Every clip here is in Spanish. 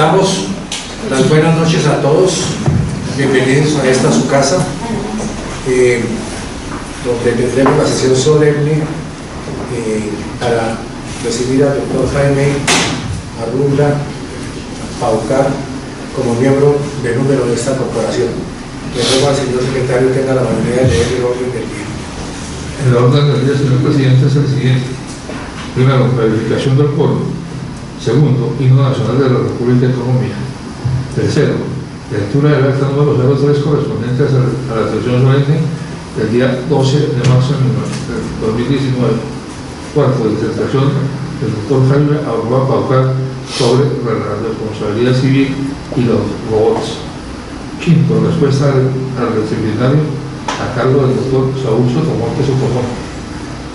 Damos las buenas noches a todos, bienvenidos a esta su casa, donde tendremos la sesión solemne para recibir al doctor Jaime Arrunda Paucar como miembro de número de esta corporación. Le ruego al señor secretario tenga la amabilidad de leer el orden del día. El orden del día, señor presidente, es el siguiente. Primero, verificación del quórum. Segundo, himno nacional de la República de Colombia. Tercero, lectura del acta número 03 correspondiente a la sesión solemne del día 12 de marzo de 2019. Cuarto, disertación del doctor Jaime Arrunda Paucar sobre la responsabilidad civil y los robots. Quinto, respuesta al disciplinario a cargo del doctor Saúl Sotomonte Socorro.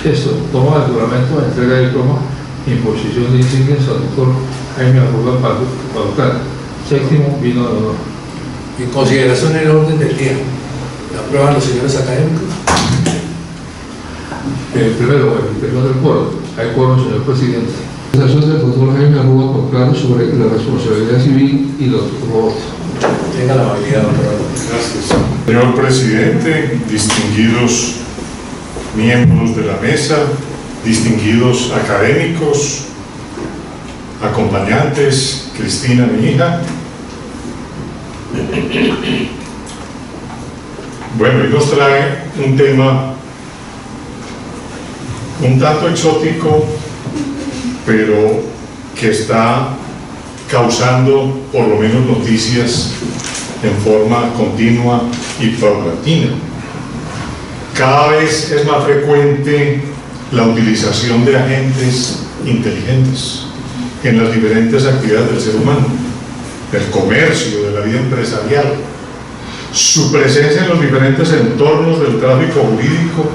Sexto, toma del juramento de entrega de diploma e imposición de insignias al doctor Jaime Arrunda Paucar. Séptimo, vino de honor. En consideración del orden del día, ¿la aprueban los señores académicos? Primero, verificación del quórum. Hay quórum, señor presidente. Presentación del doctor Jaime Arrunda Paucar sobre la responsabilidad civil y los robots. Tenga la amabilidad, doctor. Gracias. Señor presidente, distinguidos miembros de la mesa, distinguidos académicos, acompañantes, Cristina, mi hija. Bueno, hoy nos trae un tema un tanto exótico, pero que está causando por lo menos noticias en forma continua y paulatina. Cada vez es más frecuente la utilización de agentes inteligentes en las diferentes actividades del ser humano, del comercio, de la vida empresarial. Su presencia en los diferentes entornos del tráfico jurídico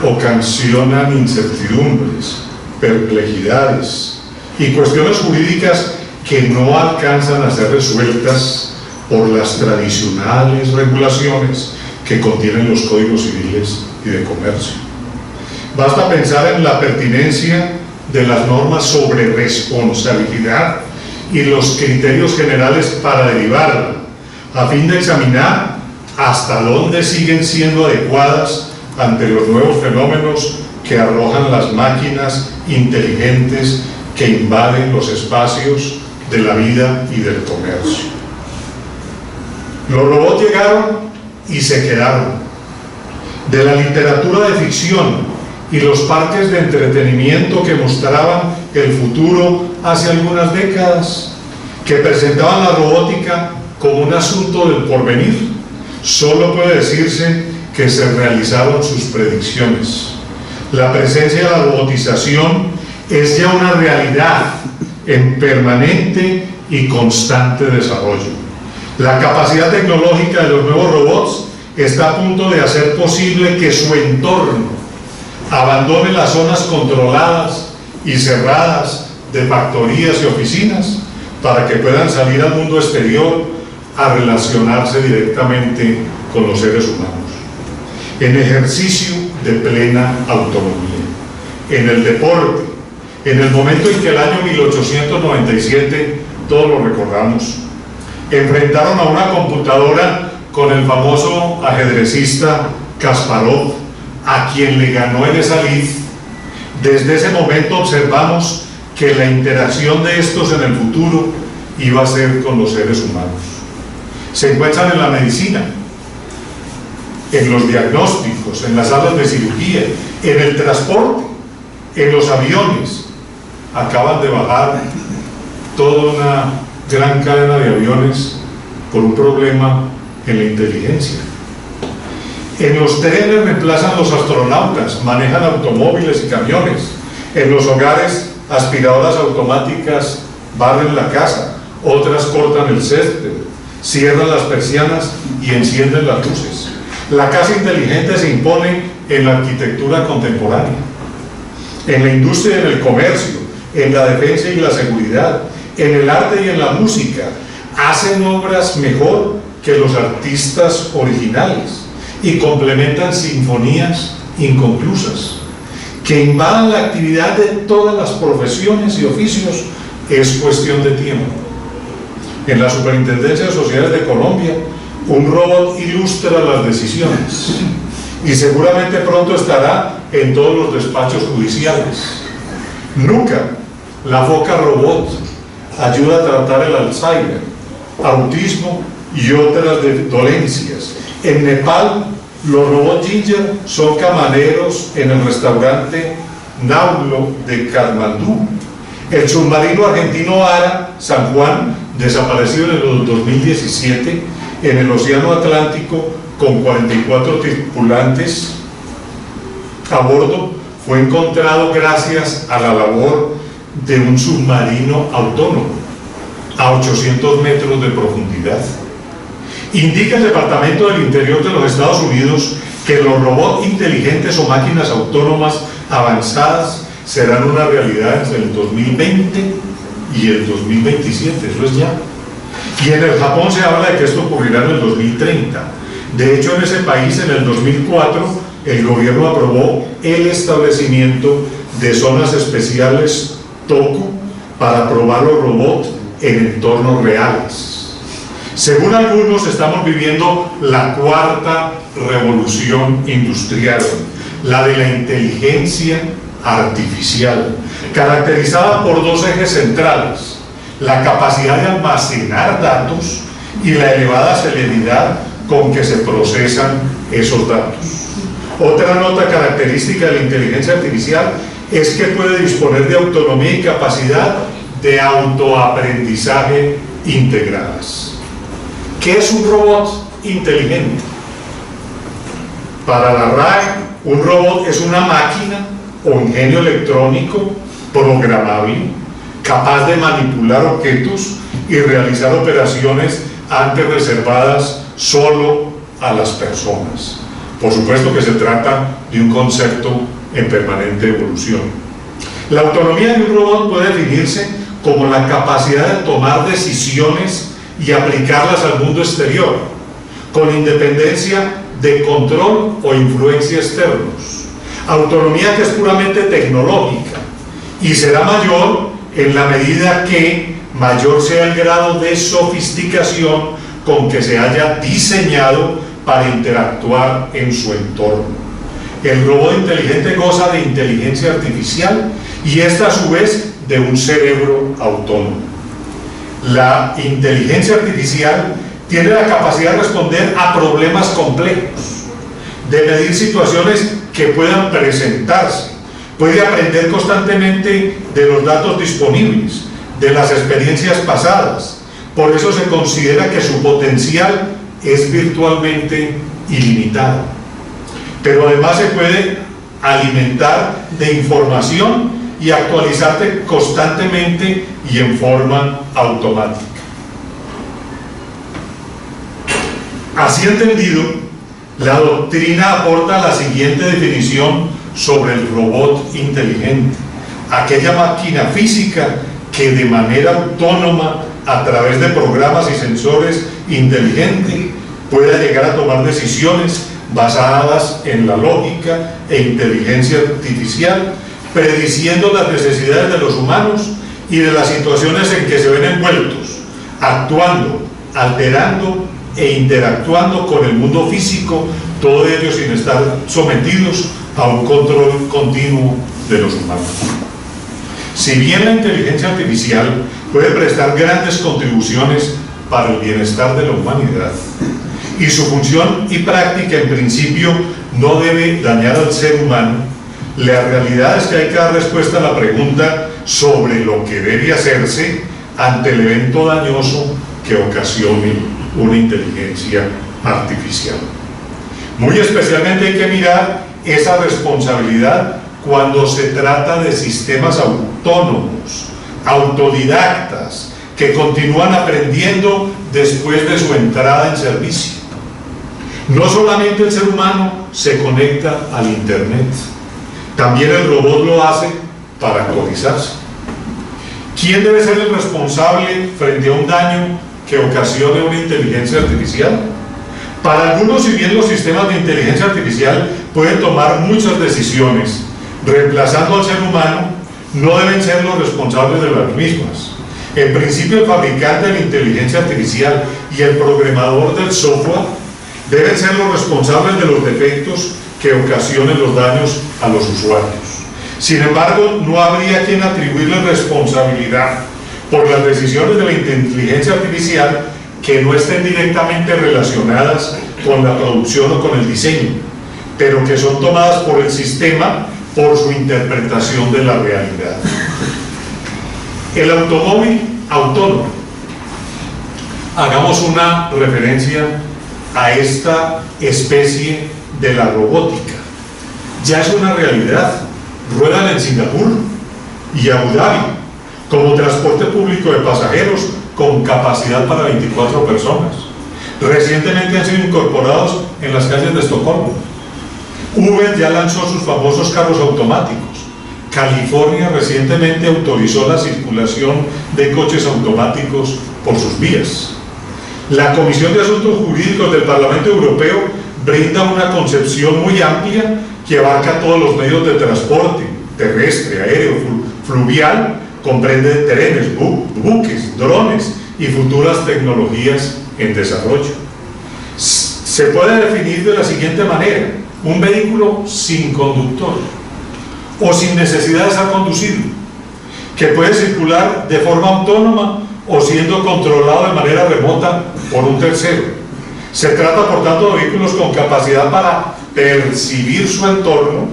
ocasionan incertidumbres, perplejidades y cuestiones jurídicas que no alcanzan a ser resueltas por las tradicionales regulaciones que contienen los códigos civiles y de comercio. Basta pensar en la pertinencia de las normas sobre responsabilidad y los criterios generales para derivarla, a fin de examinar hasta dónde siguen siendo adecuadas ante los nuevos fenómenos que arrojan las máquinas inteligentes que invaden los espacios de la vida y del comercio. Los robots llegaron y se quedaron. De la literatura de ficción y los parques de entretenimiento que mostraban el futuro hace algunas décadas, que presentaban la robótica como un asunto del porvenir, solo puede decirse que se realizaron sus predicciones. La presencia de la robotización es ya una realidad en permanente y constante desarrollo. La capacidad tecnológica de los nuevos robots está a punto de hacer posible que su entorno abandone las zonas controladas y cerradas de factorías y oficinas para que puedan salir al mundo exterior a relacionarse directamente con los seres humanos, en ejercicio de plena autonomía, en el deporte, en el momento en que el año 1897, todos lo recordamos, enfrentaron a una computadora con el famoso ajedrecista Kasparov, a quien le ganó en esa lid. Desde ese momento observamos que la interacción de estos en el futuro iba a ser con los seres humanos. Se encuentran en la medicina, en los diagnósticos, en las salas de cirugía, en el transporte, en los aviones. Acaban de bajar toda una gran cadena de aviones por un problema en la inteligencia. En los trenes reemplazan los astronautas, manejan automóviles y camiones. En los hogares, aspiradoras automáticas barren la casa, otras cortan el césped, cierran las persianas y encienden las luces. La casa inteligente se impone en la arquitectura contemporánea, en la industria y en el comercio, en la defensa y la seguridad, en el arte y en la música. Hacen obras mejor que los artistas originales y complementan sinfonías inconclusas. Que invadan la actividad de todas las profesiones y oficios es cuestión de tiempo. En la Superintendencia de Sociedades de Colombia, un robot ilustra las decisiones y seguramente pronto estará en todos los despachos judiciales. Nunca, la foca robot ayuda a tratar el Alzheimer, autismo y otras dolencias. En Nepal, los robots Ginger son camareros en el restaurante Naulo de Katmandú. El submarino argentino Ara San Juan, desaparecido en el 2017 en el Océano Atlántico con 44 tripulantes a bordo, fue encontrado gracias a la labor de un submarino autónomo a 800 metros de profundidad. Indica el Departamento del Interior de los Estados Unidos que los robots inteligentes o máquinas autónomas avanzadas serán una realidad entre el 2020 y el 2027, eso es ya. Y en el Japón se habla de que esto ocurrirá en el 2030. De hecho, en ese país, en el 2004, el gobierno aprobó el establecimiento de zonas especiales TOCO para probar los robots en entornos reales. Según algunos, estamos viviendo la cuarta revolución industrial, la de la inteligencia artificial, caracterizada por dos ejes centrales: la capacidad de almacenar datos y la elevada celeridad con que se procesan esos datos. Otra nota característica de la inteligencia artificial es que puede disponer de autonomía y capacidad de autoaprendizaje integradas. ¿Qué es un robot inteligente? Para la RAE, un robot es una máquina o ingenio electrónico programable, capaz de manipular objetos y realizar operaciones antes reservadas solo a las personas. Por supuesto que se trata de un concepto en permanente evolución. La autonomía de un robot puede definirse como la capacidad de tomar decisiones y aplicarlas al mundo exterior, con independencia de control o influencia externos. Autonomía que es puramente tecnológica y será mayor en la medida que mayor sea el grado de sofisticación con que se haya diseñado para interactuar en su entorno. El robot inteligente goza de inteligencia artificial y esta a su vez de un cerebro autónomo. La inteligencia artificial tiene la capacidad de responder a problemas complejos, de medir situaciones que puedan presentarse, puede aprender constantemente de los datos disponibles, de las experiencias pasadas. Por eso se considera que su potencial es virtualmente ilimitado. Pero además se puede alimentar de información y actualizarse constantemente y en forma automática. Así entendido, la doctrina aporta la siguiente definición sobre el robot inteligente: aquella máquina física que de manera autónoma, a través de programas y sensores inteligentes, pueda llegar a tomar decisiones basadas en la lógica e inteligencia artificial, prediciendo las necesidades de los humanos y de las situaciones en que se ven envueltos, actuando, alterando e interactuando con el mundo físico, todo ello sin estar sometidos a un control continuo de los humanos. Si bien la inteligencia artificial puede prestar grandes contribuciones para el bienestar de la humanidad, y su función y práctica en principio no debe dañar al ser humano, la realidad es que hay que dar respuesta a la pregunta sobre lo que debe hacerse ante el evento dañoso que ocasione una inteligencia artificial. Muy especialmente hay que mirar esa responsabilidad cuando se trata de sistemas autónomos, autodidactas, que continúan aprendiendo después de su entrada en servicio. No solamente el ser humano se conecta al Internet, también el robot lo hace para actualizarse. ¿Quién debe ser el responsable frente a un daño que ocasione una inteligencia artificial? Para algunos, si bien los sistemas de inteligencia artificial pueden tomar muchas decisiones, reemplazando al ser humano, no deben ser los responsables de las mismas. En principio, el fabricante de la inteligencia artificial y el programador del software deben ser los responsables de los defectos que ocasionen los daños a los usuarios. Sin embargo, no habría quien atribuirle responsabilidad por las decisiones de la inteligencia artificial que no estén directamente relacionadas con la producción o con el diseño, pero que son tomadas por el sistema por su interpretación de la realidad. El automóvil autónomo. Hagamos una referencia a esta especie de la robótica. Ya es una realidad. Ruedan en Singapur y Abu Dhabi como transporte público de pasajeros con capacidad para 24 personas. Recientemente han sido incorporados en las calles de Estocolmo. Uber ya lanzó sus famosos carros automáticos. California recientemente autorizó la circulación de coches automáticos por sus vías. La Comisión de Asuntos Jurídicos del Parlamento Europeo brinda una concepción muy amplia que abarca todos los medios de transporte, terrestre, aéreo, fluvial, comprende trenes, buques, drones y futuras tecnologías en desarrollo. Se puede definir de la siguiente manera: un vehículo sin conductor o sin necesidad de ser conducido, que puede circular de forma autónoma o siendo controlado de manera remota por un tercero. Se trata, por tanto, de vehículos con capacidad para percibir su entorno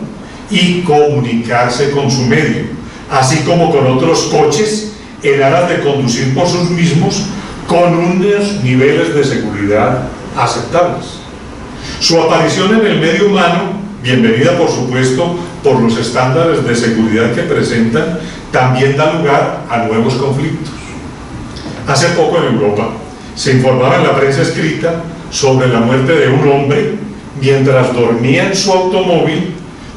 y comunicarse con su medio, así como con otros coches, en aras de conducir por sus mismos con unos niveles de seguridad aceptables. Su aparición en el medio humano, bienvenida por supuesto por los estándares de seguridad que presentan, también da lugar a nuevos conflictos. Hace poco en Europa se informaba en la prensa escrita sobre la muerte de un hombre mientras dormía en su automóvil,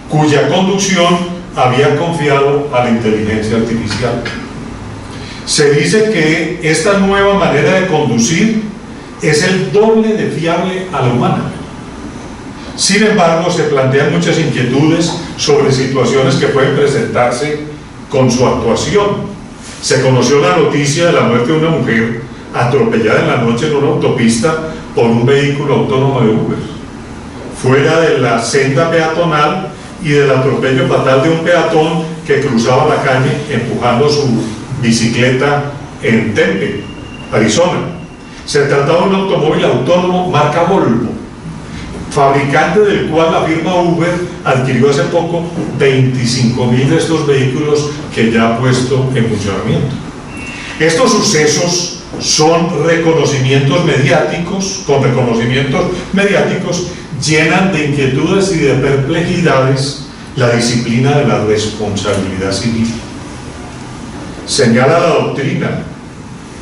cuya conducción había confiado a la inteligencia artificial. Se dice que esta nueva manera de conducir es el doble de fiable a la humana. Sin embargo, se plantean muchas inquietudes sobre situaciones que pueden presentarse con su actuación. Se conoció la noticia de la muerte de una mujer atropellada en la noche en una autopista por un vehículo autónomo de Uber, fuera de la senda peatonal y del atropello fatal de un peatón que cruzaba la calle empujando su bicicleta en Tempe, Arizona. Se trataba de un automóvil autónomo marca Volvo, fabricante del cual la firma Uber adquirió hace poco 25.000 de estos vehículos que ya ha puesto en funcionamiento. Estos sucesos son reconocimientos mediáticos, llenan de inquietudes y de perplejidades la disciplina de la responsabilidad civil. Señala la doctrina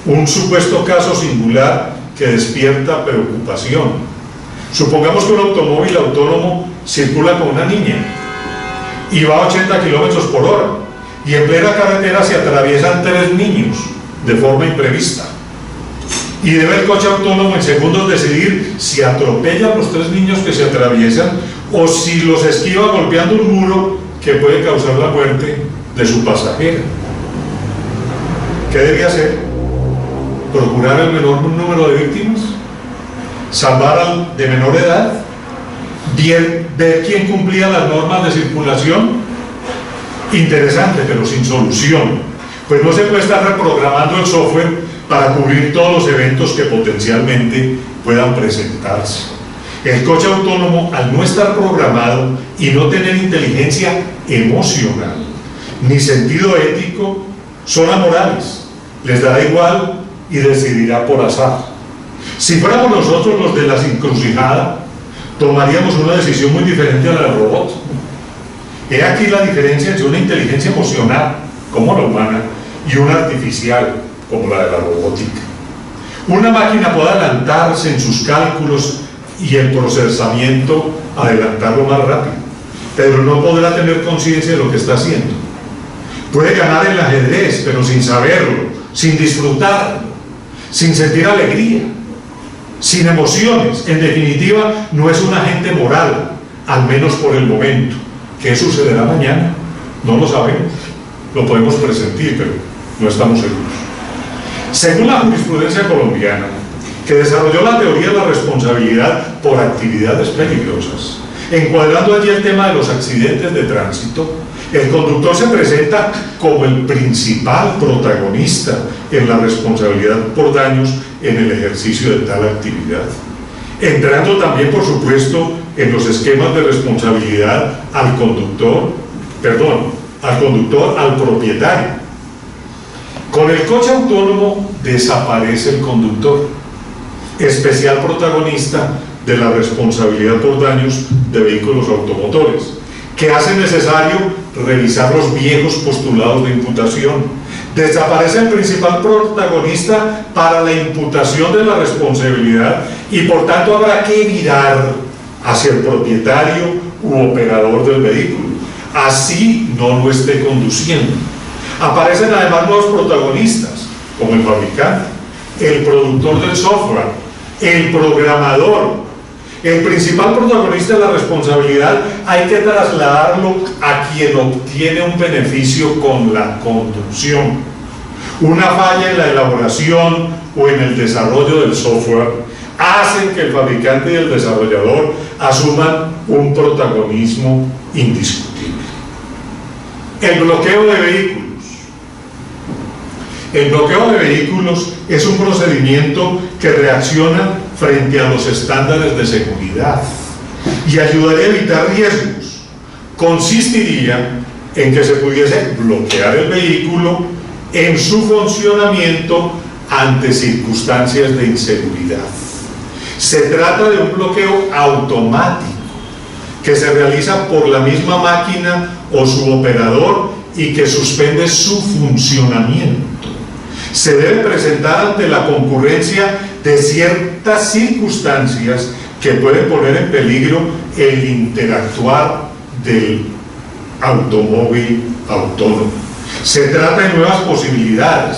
un supuesto caso singular que despierta preocupación. Supongamos que un automóvil autónomo circula con una niña y va a 80 kilómetros por hora y en plena carretera se atraviesan 3 niños de forma imprevista y debe el coche autónomo en segundos decidir si atropella a los 3 niños que se atraviesan o si los esquiva golpeando un muro que puede causar la muerte de su pasajera. ¿Qué debía hacer? ¿Procurar el menor número de víctimas? ¿Salvar al de menor edad? ¿Ver quién cumplía las normas de circulación? Interesante, pero sin solución, pues no se puede estar reprogramando el software para cubrir todos los eventos que potencialmente puedan presentarse. El coche autónomo, al no estar programado y no tener inteligencia emocional ni sentido ético, son amorales, les dará igual y decidirá por azar. Si fuéramos nosotros los de la encrucijada, tomaríamos una decisión muy diferente a la del robot. He aquí la diferencia entre una inteligencia emocional, como la humana, y una artificial, como la de la robótica. Una máquina puede adelantarse en sus cálculos y el procesamiento adelantarlo más rápido, pero no podrá tener conciencia de lo que está haciendo. Puede ganar el ajedrez, pero sin saberlo, sin disfrutarlo, sin sentir alegría, sin emociones. En definitiva, no es un agente moral, al menos por el momento. ¿Qué sucederá mañana? No lo sabemos. Lo podemos presentir, pero no estamos seguros. Según la jurisprudencia colombiana, que desarrolló la teoría de la responsabilidad por actividades peligrosas, encuadrando allí el tema de los accidentes de tránsito, el conductor se presenta como el principal protagonista en la responsabilidad por daños en el ejercicio de tal actividad, entrando también, por supuesto, en los esquemas de responsabilidad al propietario. Con el coche autónomo desaparece el conductor, especial protagonista de la responsabilidad por daños de vehículos automotores, que hace necesario revisar los viejos postulados de imputación. Desaparece el principal protagonista para la imputación de la responsabilidad y por tanto habrá que mirar hacia el propietario u operador del vehículo, así no lo esté conduciendo. Aparecen además nuevos protagonistas, como el fabricante, el productor del software, el programador. El principal protagonista de la responsabilidad hay que trasladarlo a quien obtiene un beneficio con la conducción. Una falla en la elaboración o en el desarrollo del software hacen que el fabricante y el desarrollador asuman un protagonismo indiscutible. El bloqueo de vehículos. El bloqueo de vehículos es un procedimiento que reacciona frente a los estándares de seguridad y ayudaría a evitar riesgos. Consistiría en que se pudiese bloquear el vehículo en su funcionamiento ante circunstancias de inseguridad. Se trata de un bloqueo automático que se realiza por la misma máquina o su operador y que suspende su funcionamiento. Se debe presentar ante la concurrencia de ciertas circunstancias que pueden poner en peligro el interactuar del automóvil autónomo. Se trata de nuevas posibilidades,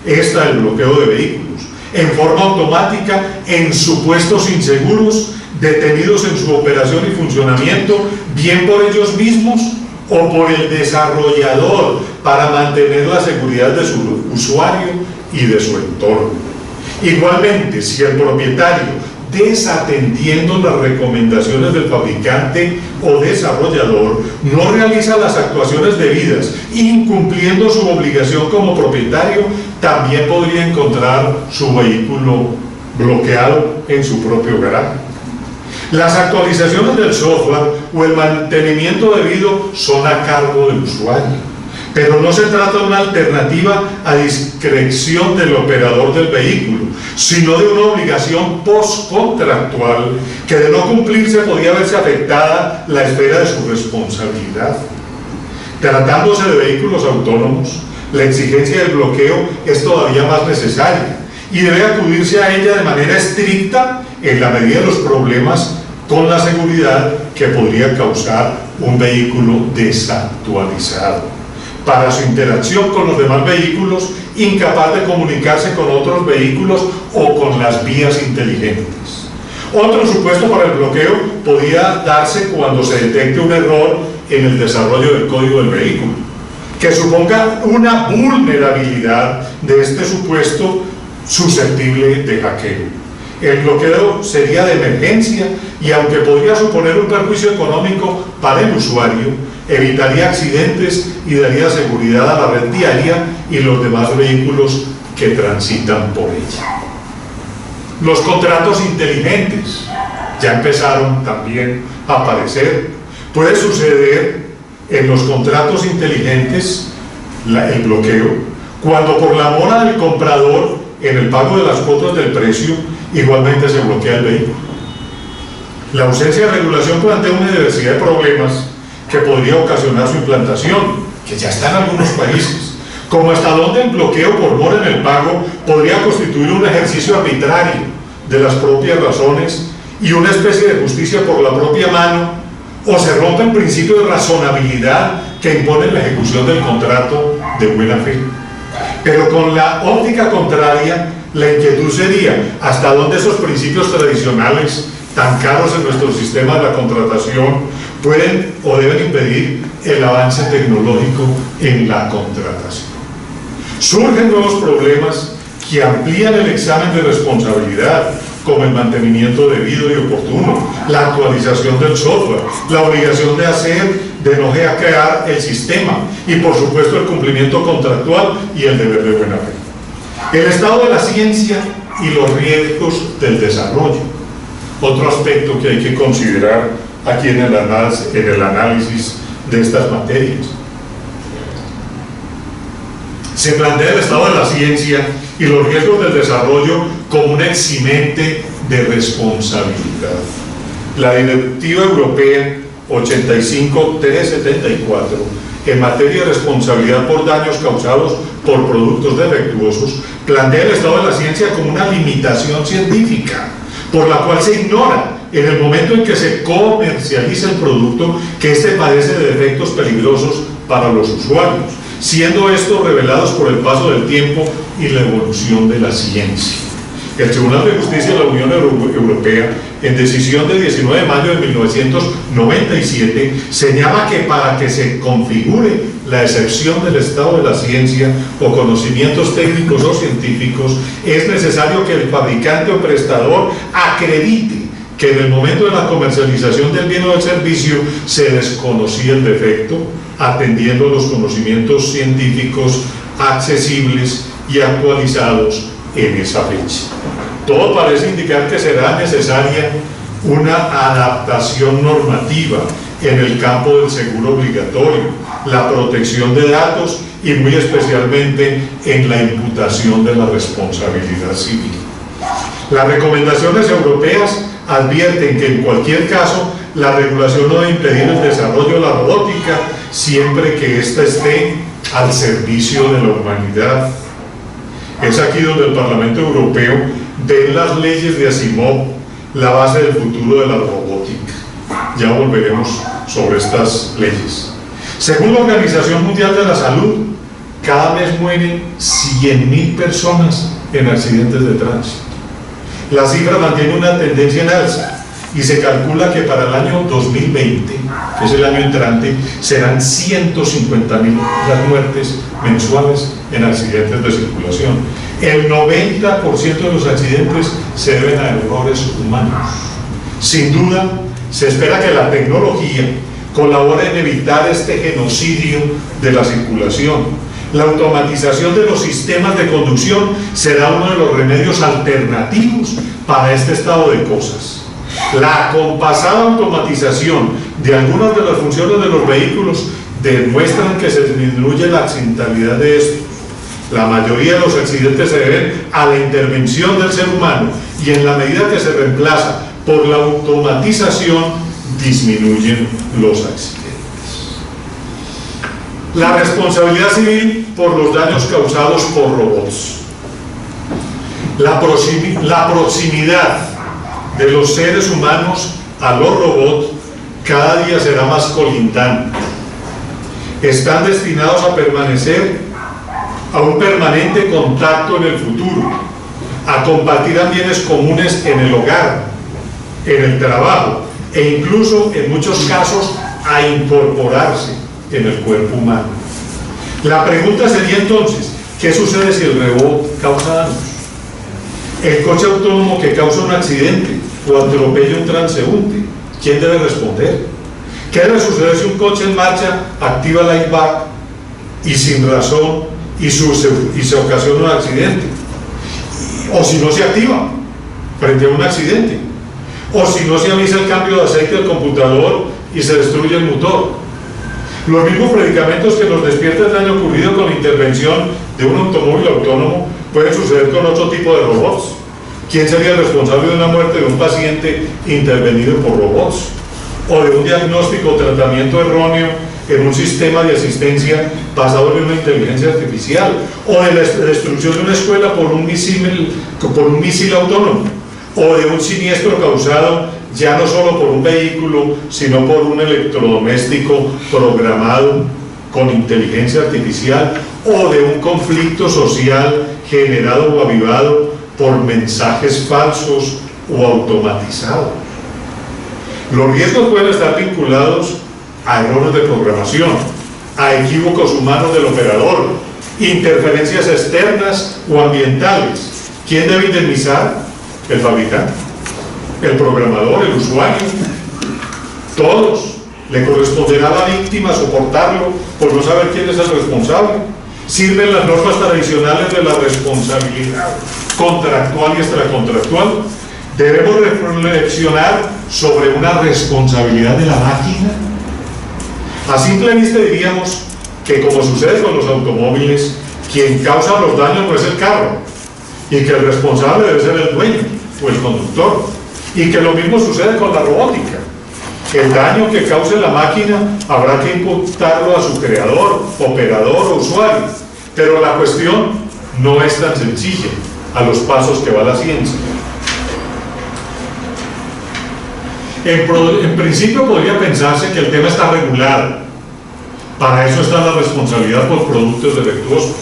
esta del bloqueo de vehículos, en forma automática en supuestos inseguros, detenidos en su operación y funcionamiento, bien por ellos mismos o por el desarrollador, para mantener la seguridad de su usuario y de su entorno. Igualmente, si el propietario, desatendiendo las recomendaciones del fabricante o desarrollador, no realiza las actuaciones debidas, incumpliendo su obligación como propietario, también podría encontrar su vehículo bloqueado en su propio garaje. Las actualizaciones del software o el mantenimiento debido son a cargo del usuario, pero no se trata de una alternativa a discreción del operador del vehículo, sino de una obligación postcontractual que, de no cumplirse, podría verse afectada la esfera de su responsabilidad. Tratándose de vehículos autónomos, la exigencia del bloqueo es todavía más necesaria y debe acudirse a ella de manera estricta en la medida de los problemas con la seguridad que podría causar un vehículo desactualizado, para su interacción con los demás vehículos, incapaz de comunicarse con otros vehículos o con las vías inteligentes. Otro supuesto para el bloqueo podría darse cuando se detecte un error en el desarrollo del código del vehículo, que suponga una vulnerabilidad de este supuesto susceptible de hackeo. El bloqueo sería de emergencia y, aunque podría suponer un perjuicio económico para el usuario, evitaría accidentes y daría seguridad a la red viaria y los demás vehículos que transitan por ella. Los contratos inteligentes ya empezaron también a aparecer. Puede suceder en los contratos inteligentes el bloqueo cuando, por la mora del comprador en el pago de las cuotas del precio, igualmente se bloquea el vehículo. La ausencia de regulación plantea una diversidad de problemas que podría ocasionar su implantación, que ya está en algunos países, como hasta dónde el bloqueo por mora en el pago podría constituir un ejercicio arbitrario de las propias razones y una especie de justicia por la propia mano, o se rompe el principio de razonabilidad que impone la ejecución del contrato de buena fe. Pero con la óptica contraria, la inquietud sería hasta dónde esos principios tradicionales, tan caros en nuestro sistema de la contratación, pueden o deben impedir el avance tecnológico en la contratación. Surgen nuevos problemas que amplían el examen de responsabilidad, como el mantenimiento debido y oportuno, la actualización del software, la obligación de no hackear el sistema y, por supuesto, el cumplimiento contractual y el deber de buena fe. El estado de la ciencia y los riesgos del desarrollo. Otro aspecto que hay que considerar aquí en el análisis de estas materias. Se plantea el estado de la ciencia y los riesgos del desarrollo como un eximente de responsabilidad. La Directiva Europea 85/374 en materia de responsabilidad por daños causados por productos defectuosos plantea el estado de la ciencia como una limitación científica por la cual se ignora en el momento en que se comercializa el producto que éste padece de defectos peligrosos para los usuarios, siendo estos revelados por el paso del tiempo y la evolución de la ciencia. El Tribunal de Justicia de la Unión Europea, en decisión del 19 de mayo de 1997, señala que para que se configure la excepción del estado de la ciencia o conocimientos técnicos o científicos, es necesario que el fabricante o prestador acredite que en el momento de la comercialización del bien o del servicio se desconocía el defecto, atendiendo a los conocimientos científicos accesibles y actualizados en esa fecha. Todo parece indicar que será necesaria una adaptación normativa en el campo del seguro obligatorio, la protección de datos y muy especialmente en la imputación de la responsabilidad civil. Las recomendaciones europeas advierten que en cualquier caso la regulación no debe impedir el desarrollo de la robótica siempre que ésta esté al servicio de la humanidad. Es aquí donde el Parlamento Europeo ve en las leyes de Asimov la base del futuro de la robótica. Ya volveremos sobre estas leyes. Según la Organización Mundial de la Salud, cada mes mueren 100.000 personas en accidentes de tránsito. La cifra mantiene una tendencia en alza y se calcula que para el año 2020, que es el año entrante, serán 150.000 las muertes mensuales en accidentes de circulación. El 90% de los accidentes se deben a errores humanos. Sin duda, se espera que la tecnología colabore en evitar este genocidio de la circulación. La automatización de los sistemas de conducción será uno de los remedios alternativos para este estado de cosas. La acompasada automatización de algunas de las funciones de los vehículos demuestran que se disminuye la accidentalidad de estos. La mayoría de los accidentes se deben a la intervención del ser humano y en la medida que se reemplaza por la automatización disminuyen los accidentes. La responsabilidad civil por los daños causados por robots. La proximidad de los seres humanos a los robots cada día será más colindante. Están destinados a permanecer a un permanente contacto en el futuro, a compartir bienes comunes en el hogar, en el trabajo e incluso en muchos casos a incorporarse en el cuerpo humano. La pregunta sería entonces, ¿qué sucede si el robot causa daños? El coche autónomo que causa un accidente o atropella un transeúnte, ¿quién debe responder? ¿Qué debe suceder si un coche en marcha activa el airbag y sin razón y se ocasiona un accidente? O si no se activa frente a un accidente, o si no se avisa el cambio de aceite del computador y se destruye el motor. Los mismos predicamentos que nos despierta el daño ocurrido con la intervención de un automóvil autónomo pueden suceder con otro tipo de robots. ¿Quién sería el responsable de una muerte de un paciente intervenido por robots? O de un diagnóstico o tratamiento erróneo en un sistema de asistencia basado en una inteligencia artificial, o de la destrucción de una escuela por un misil autónomo, o de un siniestro causado ya no solo por un vehículo, sino por un electrodoméstico programado con inteligencia artificial, o de un conflicto social generado o avivado por mensajes falsos o automatizados. Los riesgos pueden estar vinculados a errores de programación, a equívocos humanos del operador, interferencias externas o ambientales. ¿Quién debe indemnizar? El fabricante, el programador, el usuario, todos. Le corresponderá a la víctima soportarlo por no saber quién es el responsable. Sirven las normas tradicionales de la responsabilidad contractual y extracontractual. Debemos reflexionar sobre una responsabilidad de la máquina. A simple vista diríamos que, como sucede con los automóviles, quien causa los daños no es el carro, y que el responsable debe ser el dueño o el conductor, y que lo mismo sucede con la robótica. El daño que cause la máquina habrá que imputarlo a su creador, operador o usuario, pero la cuestión no es tan sencilla a los pasos que va la ciencia. En principio podría pensarse que el tema está regulado. Para eso está la responsabilidad por productos defectuosos,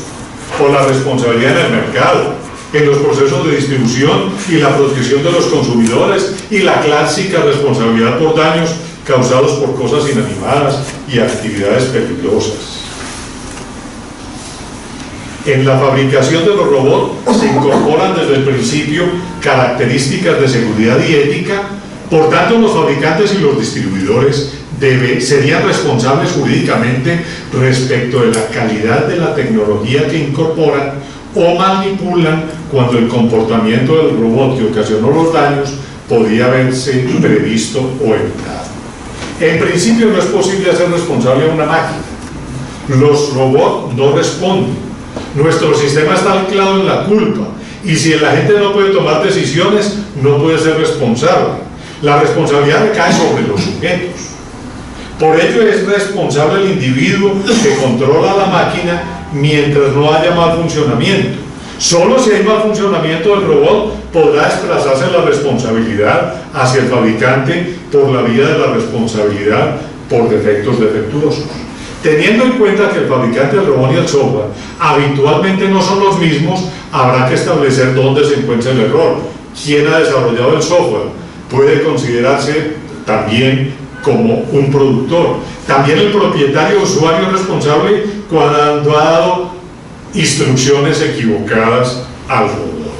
o la responsabilidad en el mercado, en los procesos de distribución y la protección de los consumidores, y la clásica responsabilidad por daños causados por cosas inanimadas y actividades peligrosas. En la fabricación de los robots se incorporan desde el principio características de seguridad y ética. Por tanto, los fabricantes y los distribuidores serían responsables jurídicamente respecto de la calidad de la tecnología que incorporan o manipulan cuando el comportamiento del robot que ocasionó los daños podía haberse previsto o evitado. En principio no es posible hacer responsable a una máquina. Los robots no responden. Nuestro sistema está anclado en la culpa, y si la gente no puede tomar decisiones, no puede ser responsable. La responsabilidad recae sobre los sujetos. Por ello es responsable el individuo que controla la máquina mientras no haya mal funcionamiento. Solo si hay mal funcionamiento del robot podrá desplazarse la responsabilidad hacia el fabricante por la vía de la responsabilidad por defectos defectuosos. Teniendo en cuenta que el fabricante del robot y el software habitualmente no son los mismos, habrá que establecer dónde se encuentra el error. ¿Quién ha desarrollado el software? Puede considerarse también como un productor. También el propietario o usuario responsable cuando ha dado instrucciones equivocadas al robot.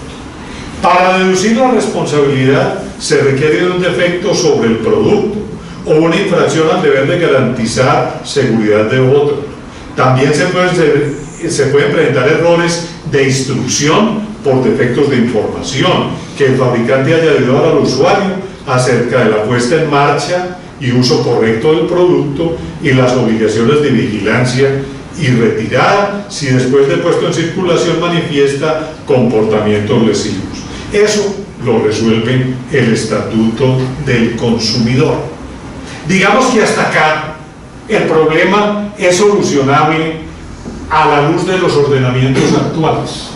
Para deducir la responsabilidad se requiere de un defecto sobre el producto o una infracción al deber de garantizar seguridad de otro. También se pueden presentar errores de instrucción por defectos de información que el fabricante haya de dar al usuario acerca de la puesta en marcha y uso correcto del producto y las obligaciones de vigilancia y retirada si después de puesto en circulación manifiesta comportamientos lesivos. Eso lo resuelve el Estatuto del Consumidor. Digamos que hasta acá el problema es solucionable a la luz de los ordenamientos actuales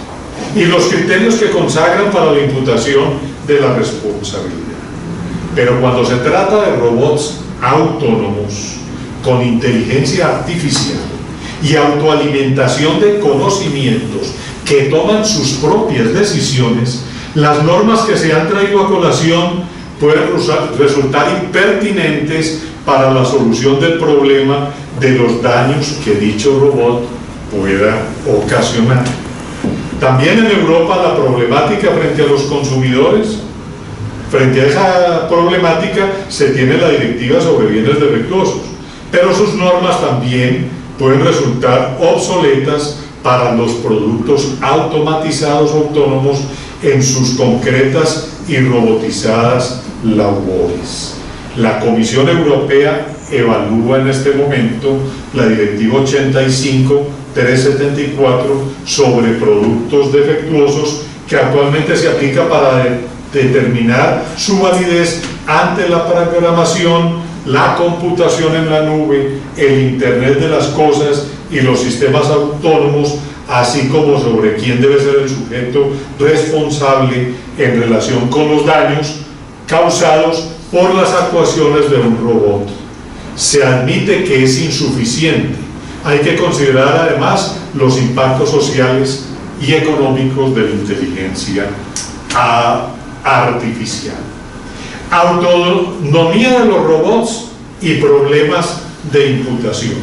y los criterios que consagran para la imputación de la responsabilidad. Pero cuando se trata de robots autónomos con inteligencia artificial y autoalimentación de conocimientos que toman sus propias decisiones, las normas que se han traído a colación pueden resultar impertinentes para la solución del problema de los daños que dicho robot pueda ocasionar. También en Europa la problemática frente a los consumidores, frente a esa problemática se tiene la directiva sobre bienes defectuosos, pero sus normas también pueden resultar obsoletas para los productos automatizados autónomos en sus concretas y robotizadas labores. La Comisión Europea evalúa en este momento la Directiva 85/374 sobre productos defectuosos, que actualmente se aplica para determinar su validez ante la programación, la computación en la nube, el Internet de las cosas y los sistemas autónomos, así como sobre quién debe ser el sujeto responsable en relación con los daños causados por las actuaciones de un robot. Se admite que es insuficiente. Hay que considerar además los impactos sociales y económicos de la inteligencia artificial. Autonomía de los robots y problemas de imputación.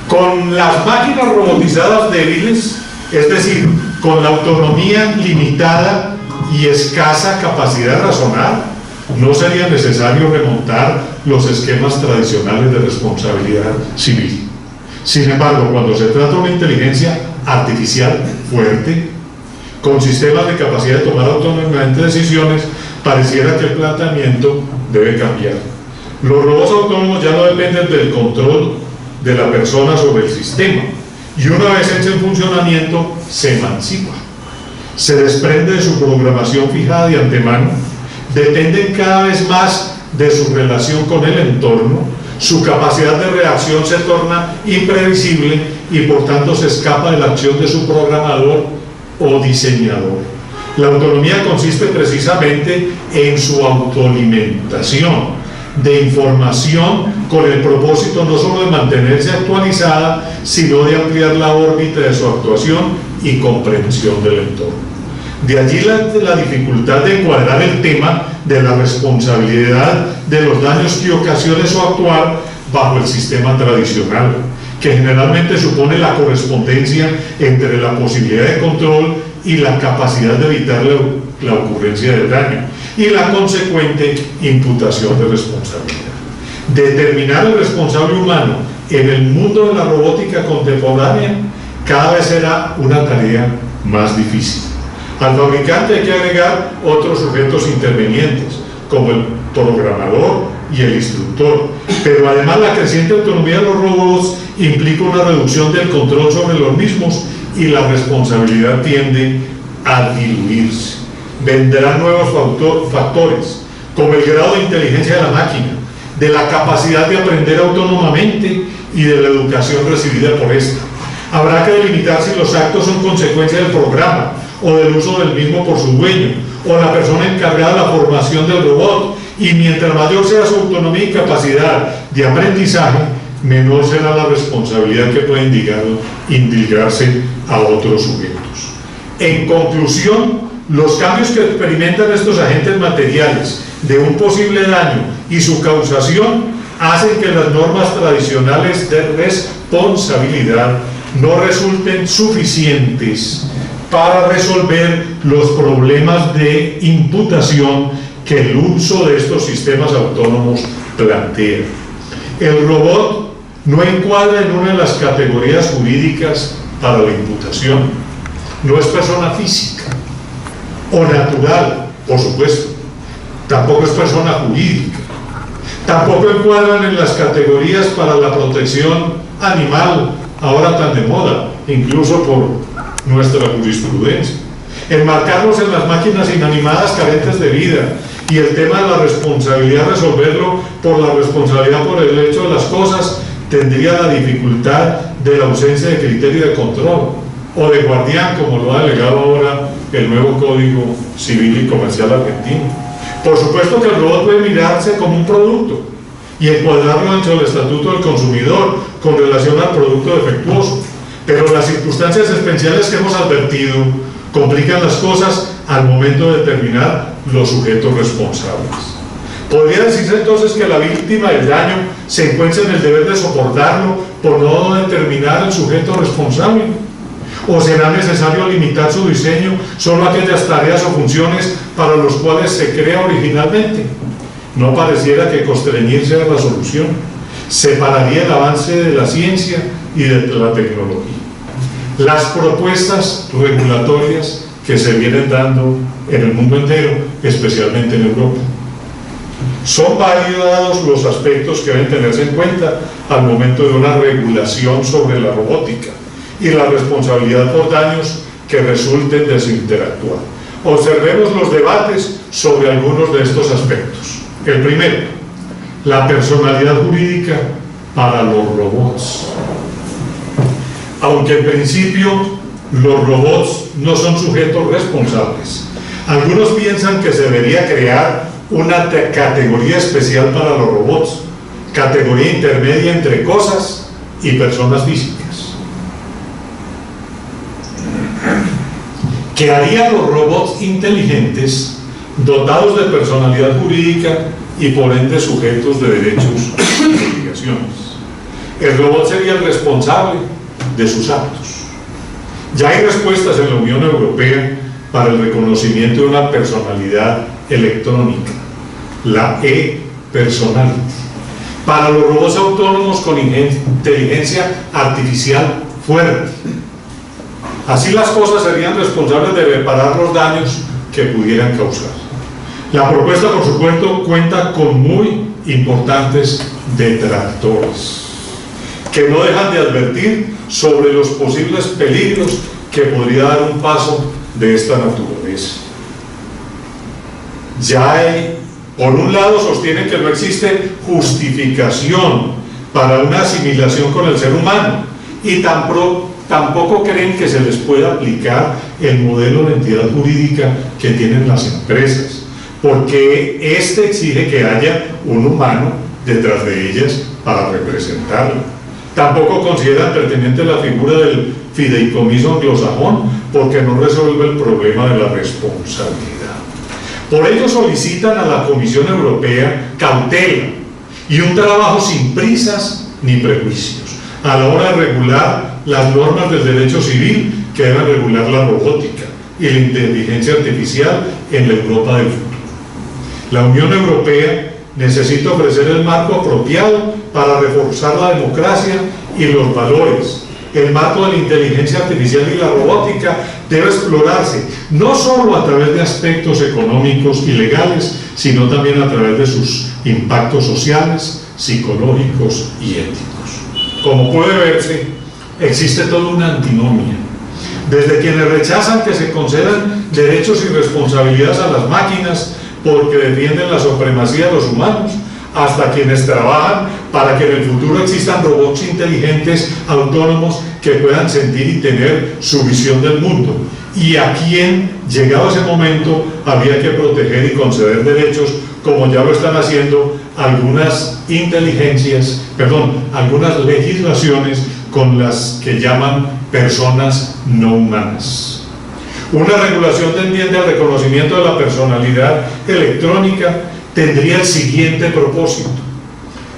Con las máquinas robotizadas débiles, es decir, con la autonomía limitada y escasa capacidad de razonar, no sería necesario remontar los esquemas tradicionales de responsabilidad civil. Sin embargo, cuando se trata de una inteligencia artificial fuerte, con sistemas de capacidad de tomar autónomamente decisiones, pareciera que el planteamiento debe cambiar. Los robots autónomos ya no dependen del control de la persona sobre el sistema, y una vez hecho en funcionamiento, se emancipa. Se desprende de su programación fijada de antemano, dependen cada vez más de su relación con el entorno, su capacidad de reacción se torna imprevisible y por tanto se escapa de la acción de su programador o diseñador. La autonomía consiste precisamente en su autoalimentación de información con el propósito no solo de mantenerse actualizada, sino de ampliar la órbita de su actuación y comprensión del entorno. De allí la dificultad de encuadrar el tema de la responsabilidad de los daños que ocasione su actuar bajo el sistema tradicional, que generalmente supone la correspondencia entre la posibilidad de control y la capacidad de evitar la ocurrencia del daño y la consecuente imputación de responsabilidad. Determinar el responsable humano en el mundo de la robótica contemporánea cada vez será una tarea más difícil. Al fabricante hay que agregar otros sujetos intervenientes, como el programador y el instructor, pero además la creciente autonomía de los robots implica una reducción del control sobre los mismos y la responsabilidad tiende a diluirse. Vendrán nuevos factores, como el grado de inteligencia de la máquina, de la capacidad de aprender autónomamente y de la educación recibida por esta. Habrá que delimitar si los actos son consecuencia del programa o del uso del mismo por su dueño o la persona encargada de la formación del robot, y mientras mayor sea su autonomía y capacidad de aprendizaje, menor será la responsabilidad que puede indicarse a otros sujetos. En conclusión, los cambios que experimentan estos agentes materiales de un posible daño y su causación hacen que las normas tradicionales de responsabilidad no resulten suficientes para resolver los problemas de imputación que el uso de estos sistemas autónomos plantea. El robot no encuadra en una de las categorías jurídicas para la imputación. No es persona física o natural, por supuesto. Tampoco es persona jurídica. Tampoco encuadran en las categorías para la protección animal, ahora tan de moda, incluso por nuestra jurisprudencia. Enmarcarnos en las máquinas inanimadas carentes de vida y el tema de la responsabilidad, resolverlo por la responsabilidad por el hecho de las cosas, tendría la dificultad de la ausencia de criterio de control o de guardián, como lo ha alegado ahora el nuevo Código Civil y Comercial argentino. Por supuesto que el robot puede mirarse como un producto y encuadrarlo dentro del Estatuto del Consumidor con relación al producto defectuoso, pero las circunstancias especiales que hemos advertido complican las cosas al momento de determinar los sujetos responsables. Podría decirse entonces que la víctima del daño se encuentra en el deber de soportarlo por no determinar el sujeto responsable, o será necesario limitar su diseño solo a aquellas tareas o funciones para los cuales se crea originalmente. No pareciera que constreñirse a la solución separaría el avance de la ciencia y de la tecnología. Las propuestas regulatorias que se vienen dando en el mundo entero, especialmente en Europa, son variados los aspectos que deben tenerse en cuenta al momento de una regulación sobre la robótica y la responsabilidad por daños que resulten de su interactuar. Observemos los debates sobre algunos de estos aspectos. El primero, la personalidad jurídica para los robots. Aunque en principio los robots no son sujetos responsables, algunos piensan que se debería crear una categoría especial para los robots, categoría intermedia entre cosas y personas físicas, que haría los robots inteligentes, dotados de personalidad jurídica y por ende sujetos de derechos y obligaciones. el robot sería el responsable de sus actos. Ya hay respuestas en la Unión Europea para el reconocimiento de una personalidad electrónica, la e-personality, para los robots autónomos con inteligencia artificial fuerte. Así las cosas serían responsables de reparar los daños que pudieran causar. La propuesta, por supuesto, cuenta con muy importantes detractores, que no dejan de advertir sobre los posibles peligros que podría dar un paso de esta naturaleza. Ya hay, por un lado, sostienen que no existe justificación para una asimilación con el ser humano y tampoco creen que se les pueda aplicar el modelo de entidad jurídica que tienen las empresas, porque este exige que haya un humano detrás de ellas para representarlo. Tampoco consideran pertinente la figura del fideicomiso anglosajón porque no resuelve el problema de la responsabilidad. Por ello solicitan a la Comisión Europea cautela y un trabajo sin prisas ni prejuicios a la hora de regular las normas del derecho civil que deben regular la robótica y la inteligencia artificial en la Europa del futuro. La Unión Europea necesita ofrecer el marco apropiado para reforzar la democracia y los valores. El marco de la inteligencia artificial y la robótica debe explorarse no solo a través de aspectos económicos y legales, sino también a través de sus impactos sociales, psicológicos y éticos. Como puede verse, existe toda una antinomia. Desde quienes rechazan que se concedan derechos y responsabilidades a las máquinas porque defienden la supremacía de los humanos, hasta quienes trabajan para que en el futuro existan robots inteligentes, autónomos, que puedan sentir y tener su visión del mundo, y a quien, llegado ese momento, había que proteger y conceder derechos, como ya lo están haciendo algunas algunas legislaciones con las que llaman personas no humanas. Una regulación tendiente al reconocimiento de la personalidad electrónica tendría el siguiente propósito: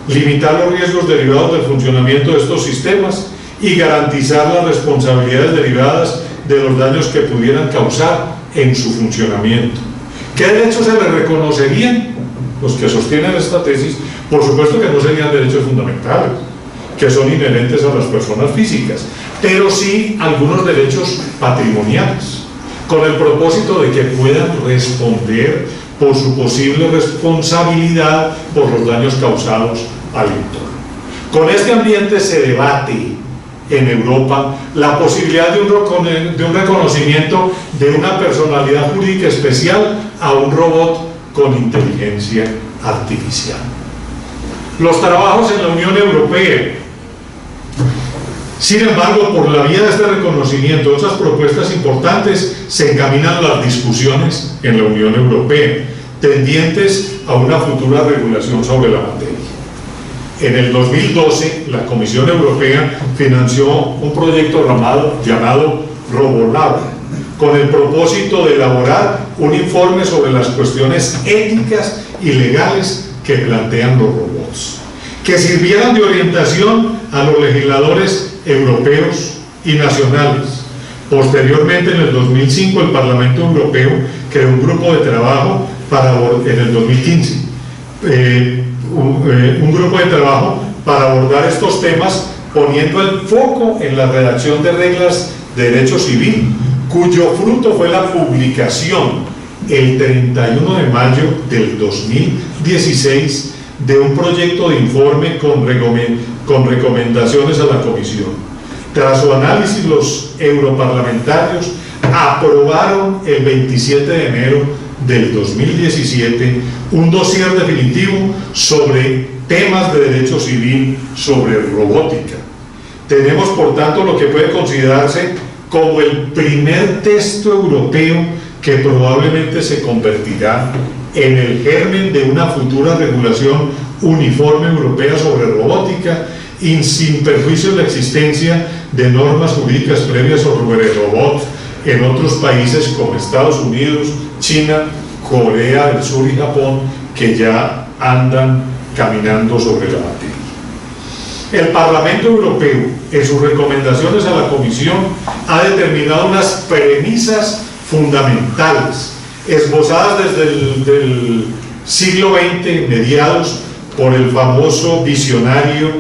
limitar los riesgos derivados del funcionamiento de estos sistemas y garantizar las responsabilidades derivadas de los daños que pudieran causar en su funcionamiento. ¿Qué derechos se les reconocerían? Los que sostienen esta tesis, por supuesto que no serían derechos fundamentales, que son inherentes a las personas físicas, pero sí algunos derechos patrimoniales, con el propósito de que puedan responder por su posible responsabilidad por los daños causados al entorno. Con este ambiente se debate en Europa la posibilidad de un reconocimiento de una personalidad jurídica especial a un robot con inteligencia artificial. Los trabajos en la Unión Europea, sin embargo, por la vía de este reconocimiento, otras propuestas importantes, se encaminan las discusiones en la Unión Europea, tendientes a una futura regulación sobre la materia. En el 2012, la Comisión Europea financió un proyecto llamado RoboLab, con el propósito de elaborar un informe sobre las cuestiones éticas y legales que plantean los robots, que sirvieran de orientación a los legisladores europeos y nacionales. Posteriormente, en el 2005, el Parlamento Europeo creó un grupo de trabajo en el 2015, un grupo de trabajo para abordar estos temas, poniendo el foco en la redacción de reglas de derecho civil, cuyo fruto fue la publicación el 31 de mayo del 2016 de un proyecto de informe con recomendaciones a la Comisión. Tras su análisis, los europarlamentarios aprobaron el 27 de enero del 2017 un dossier definitivo sobre temas de derecho civil sobre robótica. Tenemos, por tanto, lo que puede considerarse como el primer texto europeo que probablemente se convertirá en el germen de una futura regulación uniforme europea sobre robótica, y sin perjuicio de la existencia de normas jurídicas previas sobre robots en otros países como Estados Unidos, China, Corea del Sur y Japón, que ya andan caminando sobre la materia. El Parlamento Europeo, en sus recomendaciones a la Comisión, ha determinado unas premisas fundamentales, esbozadas desde el siglo XX, mediados, por el famoso visionario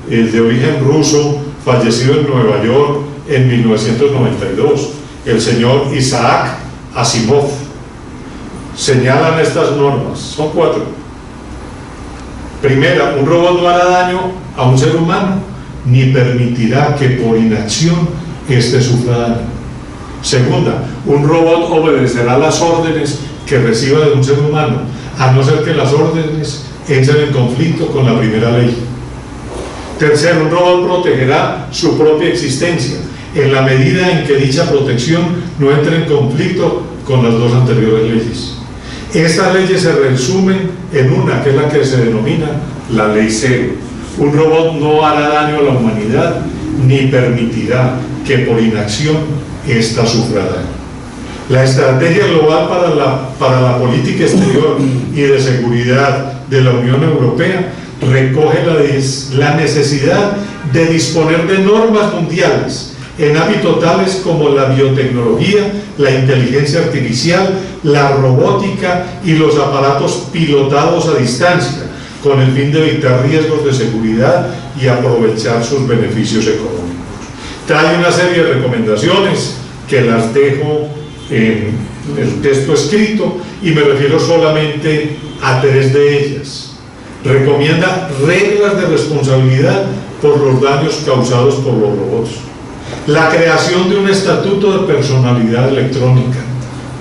de origen ruso, fallecido en Nueva York en 1992, el señor Isaac Asimov. Señalan estas normas, son 4. Primera, un robot no hará daño a un ser humano, ni permitirá que por inacción éste sufra daño. Segunda, un robot obedecerá las órdenes que reciba de un ser humano, a no ser que las órdenes entren en conflicto con la primera ley. Tercero, un robot protegerá su propia existencia, en la medida en que dicha protección no entre en conflicto con las 2 anteriores leyes. Estas leyes se resumen en una, que es la que se denomina la ley cero. Un robot no hará daño a la humanidad, ni permitirá que por inacción ésta sufra daño. La estrategia global para la política exterior y de seguridad de la Unión Europea recoge la necesidad de disponer de normas mundiales en ámbitos tales como la biotecnología, la inteligencia artificial, la robótica y los aparatos pilotados a distancia, con el fin de evitar riesgos de seguridad y aprovechar sus beneficios económicos. Trae una serie de recomendaciones que las dejo en el texto escrito y me refiero solamente a 3 de ellas. Recomienda reglas de responsabilidad por los daños causados por los robots. La creación de un estatuto de personalidad electrónica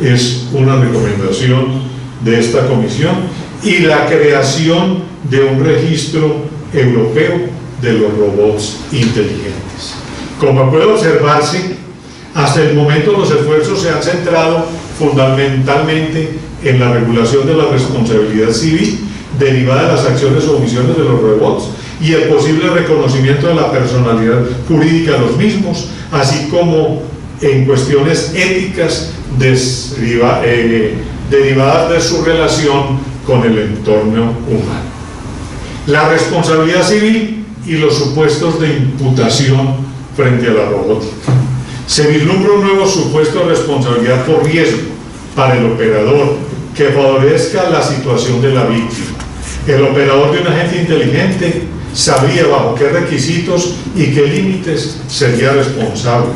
es una recomendación de esta comisión, y la creación de un registro europeo de los robots inteligentes. Como puede observarse, hasta el momento los esfuerzos se han centrado fundamentalmente en la regulación de la responsabilidad civil derivada de las acciones o omisiones de los robots y el posible reconocimiento de la personalidad jurídica de los mismos, así como en cuestiones éticas derivadas de su relación con el entorno humano. La responsabilidad civil y los supuestos de imputación frente a la robótica. Se vislumbra un nuevo supuesto de responsabilidad por riesgo para el operador que favorezca la situación de la víctima. El operador de un agente inteligente sabría bajo qué requisitos y qué límites sería responsable.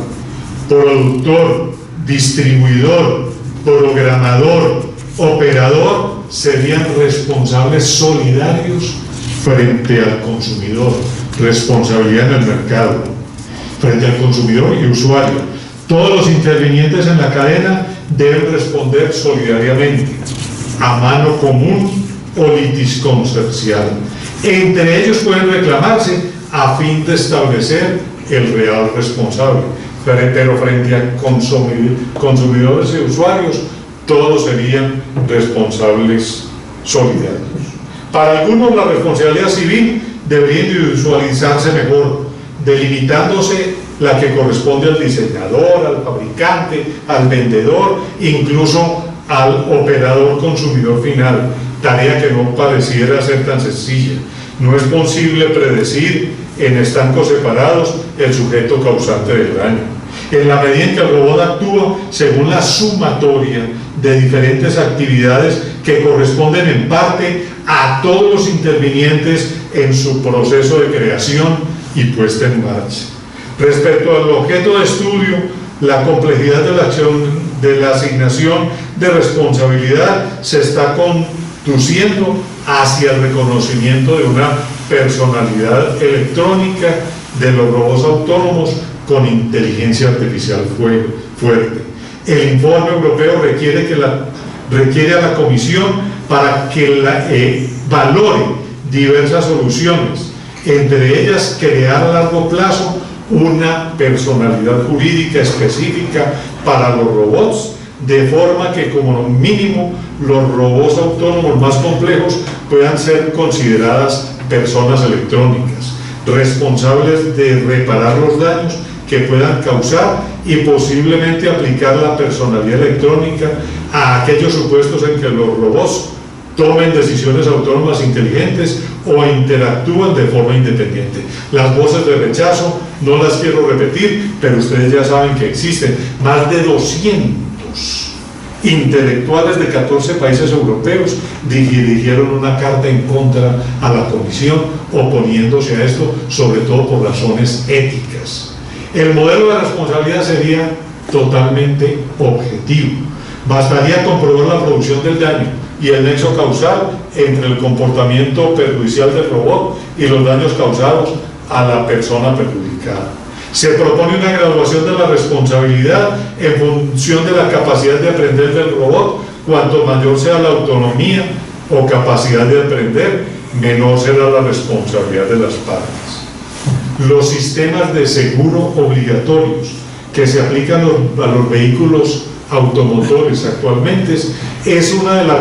Productor, distribuidor, programador, operador serían responsables solidarios frente al consumidor. Responsabilidad en el mercado, frente al consumidor y usuario. Todos los intervinientes en la cadena deben responder solidariamente, a mano común o litisconsorcial. Entre ellos pueden reclamarse a fin de establecer el real responsable, pero frente a consumidores y usuarios, todos serían responsables solidarios. Para algunos, la responsabilidad civil debería individualizarse mejor, delimitándose la que corresponde al diseñador, al fabricante, al vendedor, incluso al operador consumidor final, tarea que no pareciera ser tan sencilla. No es posible predecir en estancos separados el sujeto causante del daño. En la medida en que el robot actúa según la sumatoria de diferentes actividades que corresponden en parte a todos los intervinientes en su proceso de creación y puesta en marcha. Respecto al objeto de estudio, la complejidad de la acción de la asignación de responsabilidad se está conduciendo hacia el reconocimiento de una personalidad electrónica de los robots autónomos con inteligencia artificial fuerte. El informe europeo requiere a la Comisión para que valore diversas soluciones, entre ellas crear a largo plazo una personalidad jurídica específica para los robots, de forma que como mínimo los robots autónomos más complejos puedan ser consideradas personas electrónicas, responsables de reparar los daños que puedan causar y posiblemente aplicar la personalidad electrónica a aquellos supuestos en que los robots tomen decisiones autónomas inteligentes o interactúan de forma independiente. Las voces de rechazo no las quiero repetir, pero ustedes ya saben que existen más de 200 intelectuales de 14 países europeos dirigieron una carta en contra a la Comisión, oponiéndose a esto, sobre todo por razones éticas. El modelo de responsabilidad sería totalmente objetivo. Bastaría comprobar la producción del daño y el nexo causal entre el comportamiento perjudicial del robot y los daños causados a la persona perjudicada. Se propone una graduación de la responsabilidad en función de la capacidad de aprender del robot. Cuanto mayor sea la autonomía o capacidad de aprender, menor será la responsabilidad de las partes. Los sistemas de seguro obligatorios que se aplican a los vehículos automotores actualmente es una de las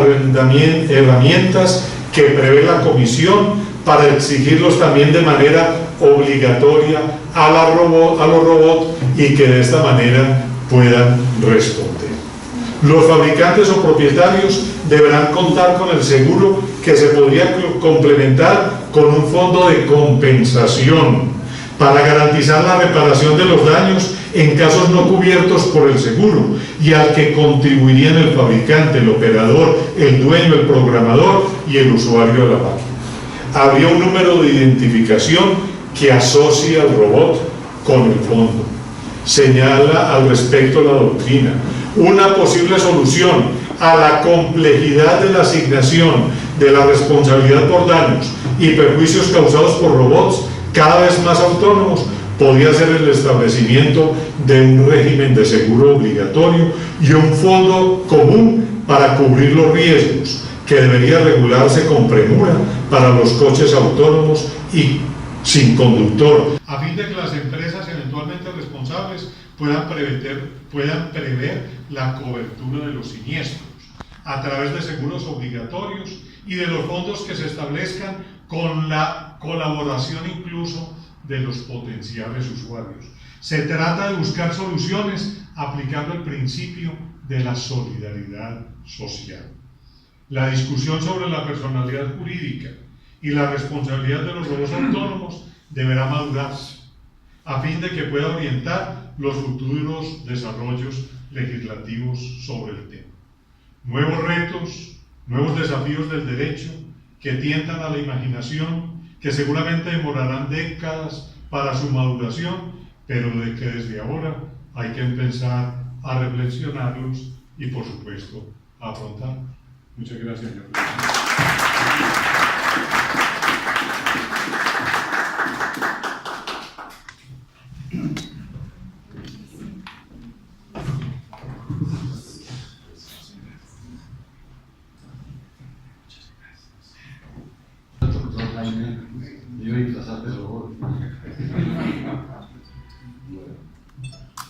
herramientas que prevé la Comisión para exigirlos también de manera obligatoria a los robots y que de esta manera puedan responder. Los fabricantes o propietarios deberán contar con el seguro, que se podría complementar con un fondo de compensación para garantizar la reparación de los daños en casos no cubiertos por el seguro, y al que contribuirían el fabricante, el operador, el dueño, el programador y el usuario de la máquina. Habría un número de identificación que asocia al robot con el fondo. Señala al respecto la doctrina. Una posible solución a la complejidad de la asignación de la responsabilidad por daños y perjuicios causados por robots cada vez más autónomos podría ser el establecimiento de un régimen de seguro obligatorio y un fondo común para cubrir los riesgos, que debería regularse con premura para los coches autónomos y sin conductor, a fin de que las empresas eventualmente responsables puedan prever la cobertura de los siniestros a través de seguros obligatorios y de los fondos que se establezcan con la colaboración incluso de los potenciales usuarios. Se trata de buscar soluciones aplicando el principio de la solidaridad social. La discusión sobre la personalidad jurídica y la responsabilidad de los robots autónomos deberá madurarse a fin de que pueda orientar los futuros desarrollos legislativos sobre el tema. Nuevos retos, nuevos desafíos del derecho que tientan a la imaginación, que seguramente demorarán décadas para su maduración, pero de que desde ahora hay que empezar a reflexionarlos y, por supuesto, a afrontarlos. Muchas gracias, señor presidente.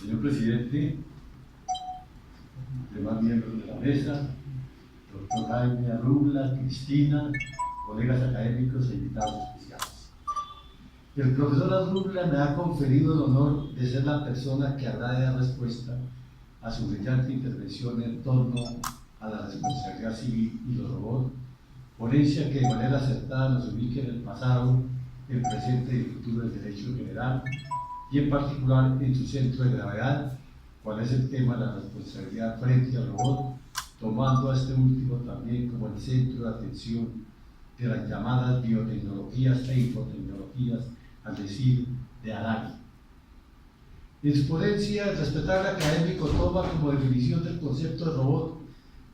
Señor presidente, demás miembros de la mesa, doctor Jaime Arrubla, Cristina, colegas académicos e invitados especiales. El profesor Arrubla me ha conferido el honor de ser la persona que habrá de dar respuesta a su brillante intervención en torno a la responsabilidad civil y los robots, ponencia que de manera acertada nos ubique en el pasado, el presente y el futuro del derecho en general, y en particular en su centro de gravedad, cuál es el tema de la responsabilidad frente al robot, tomando a este último también como el centro de atención de las llamadas biotecnologías e infotecnologías, al decir de Harari. En su ponencia, el respetable académico toma como definición del concepto de robot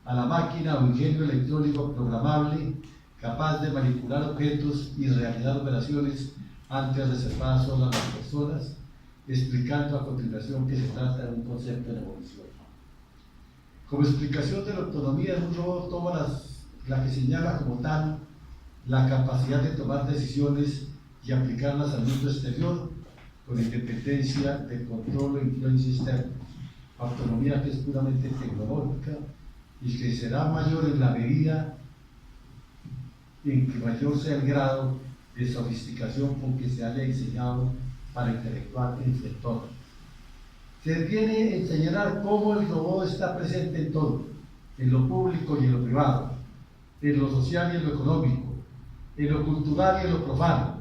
a la máquina o ingenio electrónico programable capaz de manipular objetos y realizar operaciones antes reservadas solo a las personas, explicando a continuación que se trata de un concepto de evolución. Como explicación de la autonomía de un robot, toma la que señala como tal la capacidad de tomar decisiones y aplicarlas al mundo exterior con independencia de control o influencia externa. Autonomía que es puramente tecnológica y que será mayor en la medida en que mayor sea el grado de sofisticación con que se haya diseñado para interactuar en su entorno. Se viene a señalar cómo el robot está presente en todo, en lo público y en lo privado, en lo social y en lo económico, en lo cultural y en lo profano.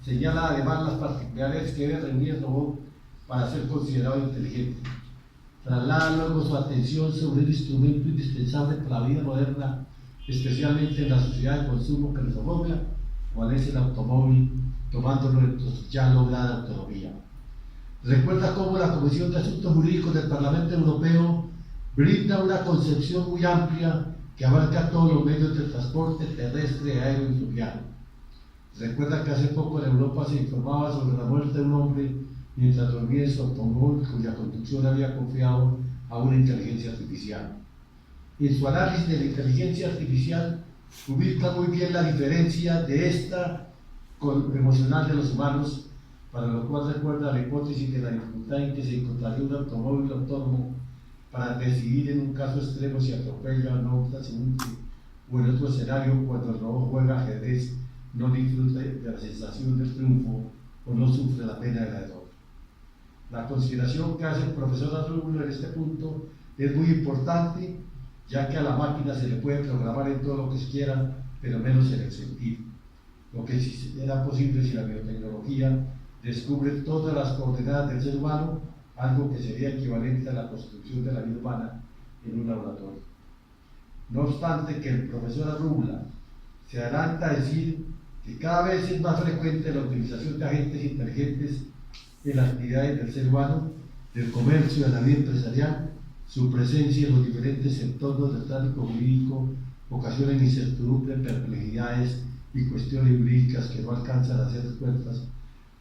Señala además las particularidades que debe reunir el robot para ser considerado inteligente. Traslada luego su atención sobre un instrumento indispensable para la vida moderna, especialmente en la sociedad de consumo que nos agobia, cual es el automóvil, tomando nuestra ya lograda autonomía. Recuerda cómo la Comisión de Asuntos Jurídicos del Parlamento Europeo brinda una concepción muy amplia que abarca todos los medios de transporte terrestre, aéreo y fluvial. Recuerda que hace poco en Europa se informaba sobre la muerte de un hombre mientras dormía en su automóvil cuya conducción había confiado a una inteligencia artificial. En su análisis de la inteligencia artificial ubica muy bien la diferencia de esta con lo emocional de los humanos, para lo cual recuerda la hipótesis de la dificultad en que se encontraría un automóvil autónomo para decidir en un caso extremo si atropella o no un transeúnte, o en otro escenario cuando el robot juega ajedrez, no disfruta de la sensación del triunfo o no sufre la pena de la derrota. La consideración que hace el profesor Arrulo en este punto es muy importante, ya que a la máquina se le puede programar en todo lo que se quiera, pero menos en el sentir. Lo que sí será posible si la biotecnología descubre todas las coordenadas del ser humano, algo que sería equivalente a la construcción de la vida humana en un laboratorio. No obstante que el profesor Arrubla se adelanta a decir que cada vez es más frecuente la utilización de agentes inteligentes en las actividades del ser humano, del comercio, de la vida empresarial, su presencia en los diferentes entornos del tráfico jurídico ocasiona incertidumbre, perplejidades y cuestiones jurídicas que no alcanzan a ser resueltas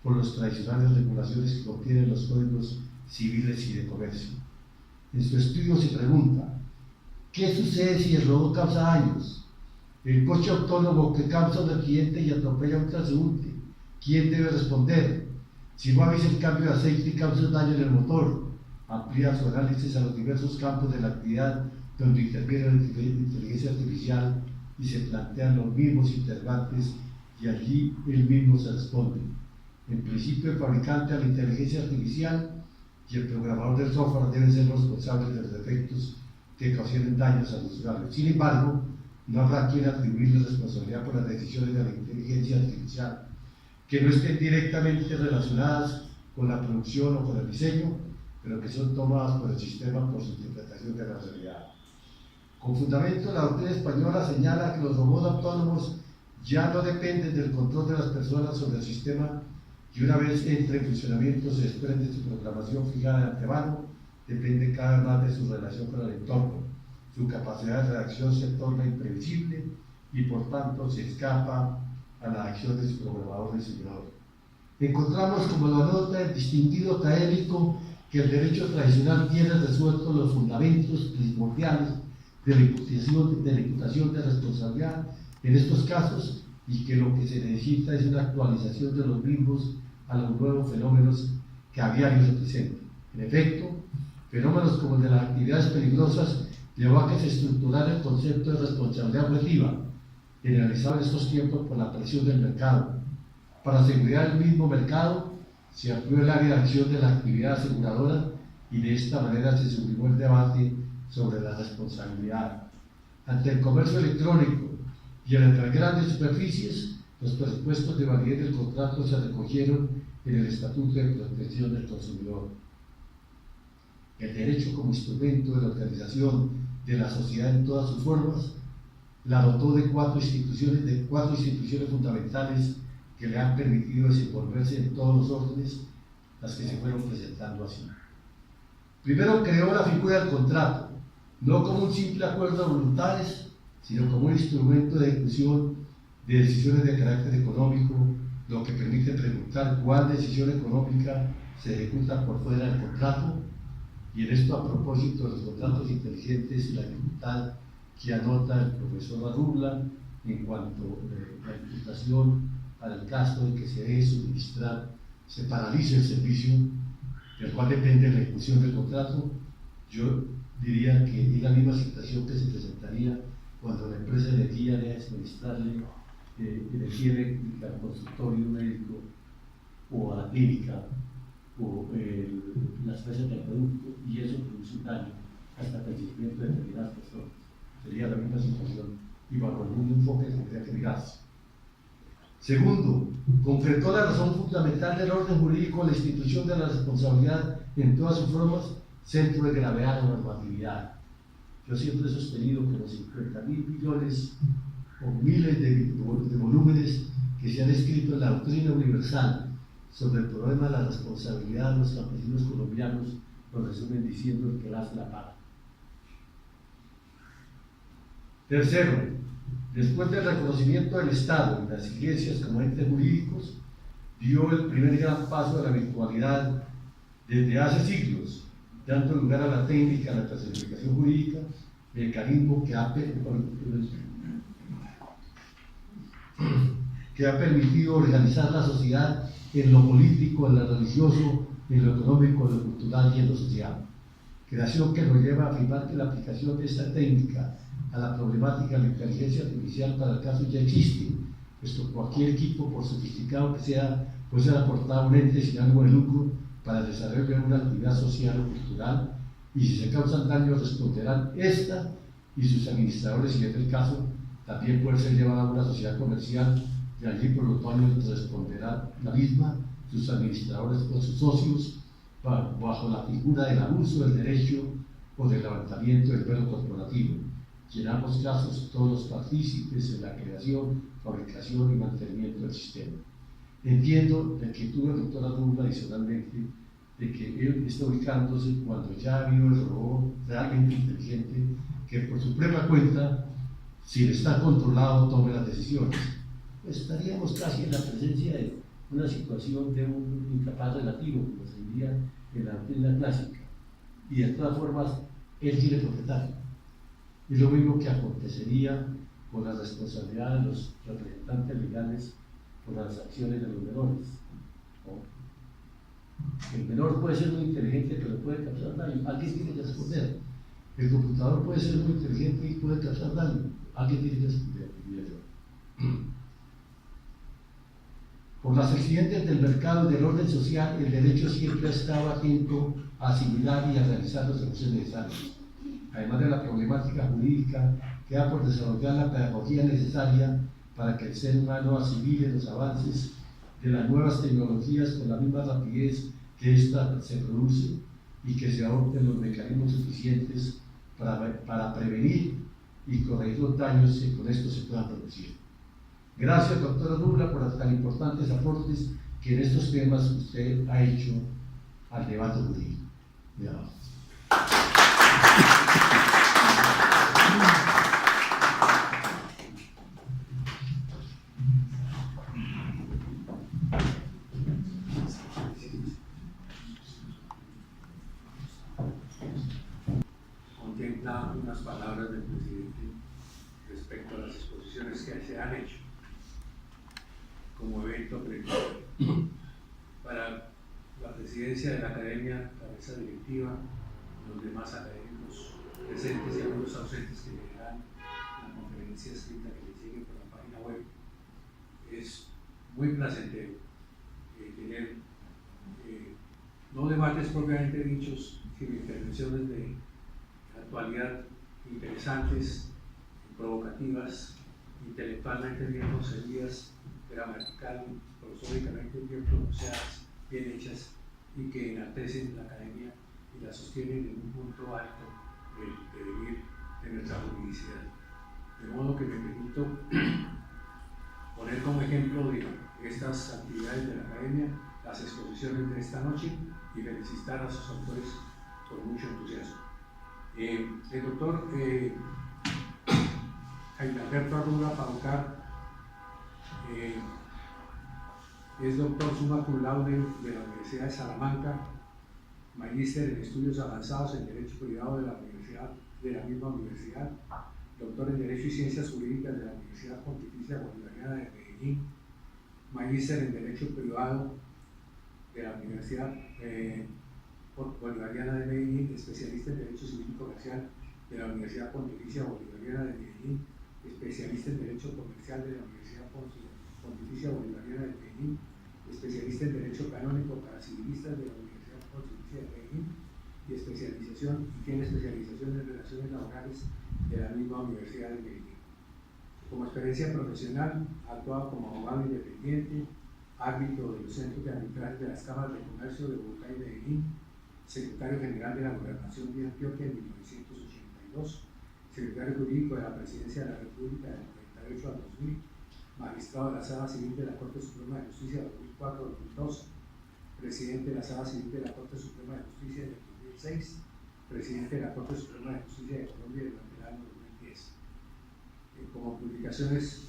por las tradicionales regulaciones que contienen los códigos civiles y de comercio. En su estudio se pregunta: ¿qué sucede si el robot causa daños? El coche autónomo que causa un accidente y atropella a un transeúnte, ¿quién debe responder? Si no avisa el cambio de aceite y causa un daño en el motor, amplía su análisis a los diversos campos de la actividad donde interviene la inteligencia artificial y se plantean los mismos interrogantes y allí él mismo se responde. En principio, el fabricante de la inteligencia artificial y el programador del software deben ser los responsables de los defectos que ocasionen daños a los usuarios. Sin embargo, no habrá quien atribuirle responsabilidad por las decisiones de la inteligencia artificial que no estén directamente relacionadas con la producción o con el diseño, pero que son tomadas por el sistema por su interpretación de la realidad. Con fundamento, la doctrina española señala que los robots autónomos ya no dependen del control de las personas sobre el sistema y una vez entre en funcionamiento se desprende su programación fijada de antemano, depende cada vez más de su relación con el entorno. Su capacidad de reacción se torna imprevisible y por tanto se escapa a la acción de su programador diseñador. Encontramos, como lo anota el distinguido académico, que el derecho tradicional tiene resueltos los fundamentos primordiales de la imputación de responsabilidad en estos casos y que lo que se necesita es una actualización de los mismos a los nuevos fenómenos que a diario se presentan. En efecto, fenómenos como el de las actividades peligrosas llevó a que se estructurara el concepto de responsabilidad objetiva, generalizado en estos tiempos por la presión del mercado. Para asegurar el mismo mercado, se amplió el área de acción de la actividad aseguradora y de esta manera se sublimó el debate sobre la responsabilidad. Ante el comercio electrónico y en las grandes superficies, los presupuestos de validez del contrato se recogieron en el Estatuto de Protección del Consumidor. El derecho como instrumento de la organización de la sociedad en todas sus formas la dotó de cuatro instituciones fundamentales que le han permitido desenvolverse en todos los órdenes, las que se fueron presentando así. Primero, creó la figura del contrato, no como un simple acuerdo de voluntades, sino como un instrumento de ejecución de decisiones de carácter económico, lo que permite preguntar cuál decisión económica se ejecuta por fuera del contrato, y en esto, a propósito de los contratos inteligentes y la dificultad que anota el profesor Arrubla en cuanto a la imputación para el caso de que se debe suministrar, se paralice el servicio del cual depende la ejecución del contrato. Yo diría que es la misma situación que se presentaría cuando la empresa de energía debe suministrarle energía eléctrica al consultorio médico o a la clínica o las presas del producto, y eso produce un daño hasta el fallecimiento de determinadas personas. Sería la misma situación y bajo algún enfoque que tendría que mirarse. Segundo, concretó la razón fundamental del orden jurídico en la institución de la responsabilidad en todas sus formas, centro de gravedad de normatividad. Yo siempre he sostenido que los 50.000 billones o miles de volúmenes que se han escrito en la doctrina universal sobre el problema de la responsabilidad de los campesinos colombianos lo resumen diciendo el que la hace la paga. Tercero, después del reconocimiento del Estado y las iglesias como entes jurídicos, dio el primer gran paso a la virtualidad desde hace siglos, dando lugar a la técnica de la clasificación jurídica, mecanismo que ha permitido organizar la sociedad en lo político, en lo religioso, en lo económico, en lo cultural y en lo social. Creación que nos lleva a afirmar que la aplicación de esta técnica a la problemática de la inteligencia artificial para el caso ya existe, puesto que cualquier equipo, por sofisticado que sea, puede ser aportado a un ente sin ánimo de lucro para el desarrollo de una actividad social o cultural, y si se causan daños responderán esta y sus administradores, si es el caso, también puede ser llevada a una sociedad comercial y allí por los daños responderá la misma, sus administradores o sus socios, bajo la figura del abuso del derecho o del levantamiento del velo corporativo, y en ambos casos todos los partícipes en la creación, fabricación y mantenimiento del sistema. Entiendo la inquietud del doctor Arrulla adicionalmente de que él está ubicándose cuando ya ha habido el robot realmente inteligente que por su propia cuenta, si está controlado, tome las decisiones. Pues estaríamos casi en la presencia de una situación de un incapaz relativo, como se diría en la doctrina clásica, y de todas formas él quiere propietario. Y lo mismo que acontecería con la responsabilidad de los representantes legales por las acciones de los menores, ¿no? El menor puede ser muy inteligente, pero puede causar daño. Alguien tiene que responder. El computador puede ser muy inteligente y puede causar daño. Alguien tiene que responder, diría yo. Por las exigencias del mercado y del orden social, el derecho siempre estaba atento a asimilar y a realizar los ajustes necesarios. Además de la problemática jurídica, queda por desarrollar la pedagogía necesaria para que el ser humano asimile los avances de las nuevas tecnologías con la misma rapidez que ésta se produce y que se adopten los mecanismos suficientes para prevenir y corregir los daños que con esto se puedan producir. Gracias, doctora Arrulla, por los tan importantes aportes que en estos temas usted ha hecho al debate jurídico. Contempla unas palabras del presidente respecto a las exposiciones que se han hecho como evento previo para la presidencia de la academia, cabeza directiva, los demás académicos presentes y algunos ausentes que leerán la conferencia escrita que les llegue por la página web. Es muy placentero tener no debates propiamente dichos, sino intervenciones de actualidad interesantes, provocativas, intelectualmente bien concebidas, gramatical, prosódicamente bien pronunciadas, bien hechas y que enaltecen la academia y la sostienen en un punto alto del devenir de nuestra juridicidad. De modo que me permito poner como ejemplo de estas actividades de la academia las exposiciones de esta noche y felicitar a sus autores con mucho entusiasmo. El doctor Jaime Alberto Arrulla Paucar es doctor summa cum laude de la Universidad de Salamanca, magíster en estudios avanzados en Derecho Privado de la misma universidad, doctor en Derecho y Ciencias Jurídicas de la Universidad Pontificia Bolivariana de Medellín, magíster en Derecho Privado de la Universidad Bolivariana de Medellín, especialista en Derecho Civil y Comercial de la Universidad Pontificia Bolivariana de Medellín, especialista en Derecho Comercial de la Universidad Pontificia Bolivariana de Medellín, especialista en Derecho Canónico para Civilistas de la Universidad Pontificia de Medellín y tiene especialización en Relaciones Laborales de la misma Universidad de Medellín. Como experiencia profesional, ha actuado como abogado independiente, árbitro de los centros de arbitraje de las cámaras de comercio de Bogotá y Medellín, secretario general de la Gobernación de Antioquia en 1982, secretario jurídico de la Presidencia de la República del 98 al 2000, magistrado de la Sala Civil de la Corte Suprema de Justicia de 2004-2012, presidente de la Sala Civil de la Corte Suprema de Justicia de 2006, presidente de la Corte Suprema de Justicia de Colombia durante el año 2010. Como publicaciones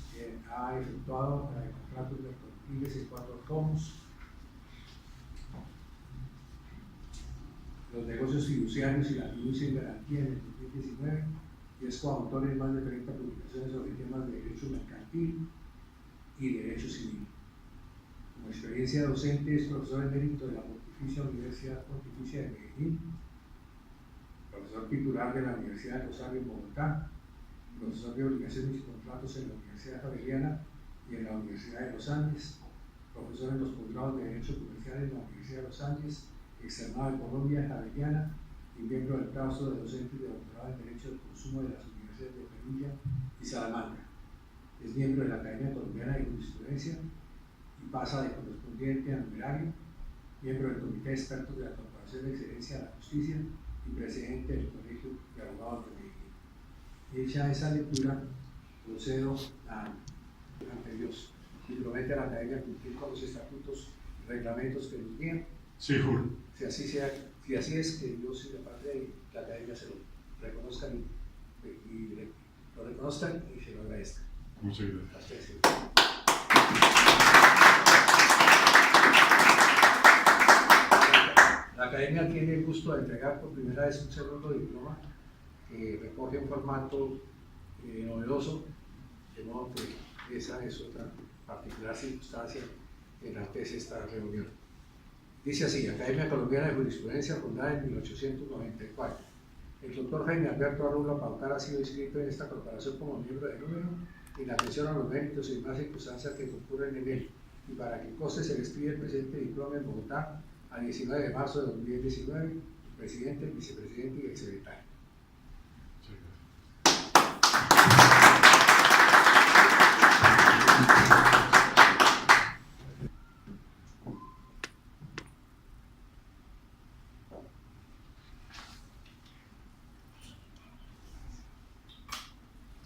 ha efectuado contratos mercantiles en 4 tomos, los negocios fiduciarios y la fiducia en garantía en el 2019, y es coautor en más de 30 publicaciones sobre temas de derecho mercantil y derecho civil. Como experiencia docente es profesor emérito de la Pontificia Universidad Pontificia de Medellín, profesor titular de la Universidad de Rosario en Bogotá, profesor de obligaciones y contratos en la Universidad Javeriana y en la Universidad de los Andes, profesor en los posgrados de Derecho Comercial en la Universidad de los Andes, externado de Colombia, Javeriana, y miembro del claustro de docentes de doctorado en Derecho del Consumo de las Universidades de Perugia y Salamanca. Es miembro de la Academia Colombiana de Jurisprudencia y pasa de correspondiente a numerario, miembro del Comité de Expertos de la Corporación de Excelencia de la Justicia y presidente del Colegio de Abogados de Medellín. Hecha esa lectura, procedo ante Dios y promete a la Academia cumplir con los estatutos y reglamentos que nos guían. Sí, juro. Si así es, que Dios y la patria y la Academia se lo reconozcan y lo reconozcan y se lo agradezcan. Muchas gracias. La Academia tiene el gusto de entregar por primera vez un segundo diploma que recoge un formato novedoso, de modo que esa es otra particular circunstancia que enaltece esta reunión. Dice así: Academia Colombiana de Jurisprudencia, fundada en 1894. El doctor Jaime Alberto Arrula Paucar ha sido inscrito en esta corporación como miembro de número en atención a los méritos y demás circunstancias que concurren en él, y para que conste se les pide el presente diploma en Bogotá a 19 de marzo de 2019, el presidente, el vicepresidente y el secretario.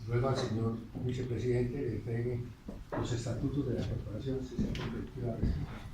Luego al señor vicepresidente le entregue los estatutos de la corporación si se ha convertido a respetar.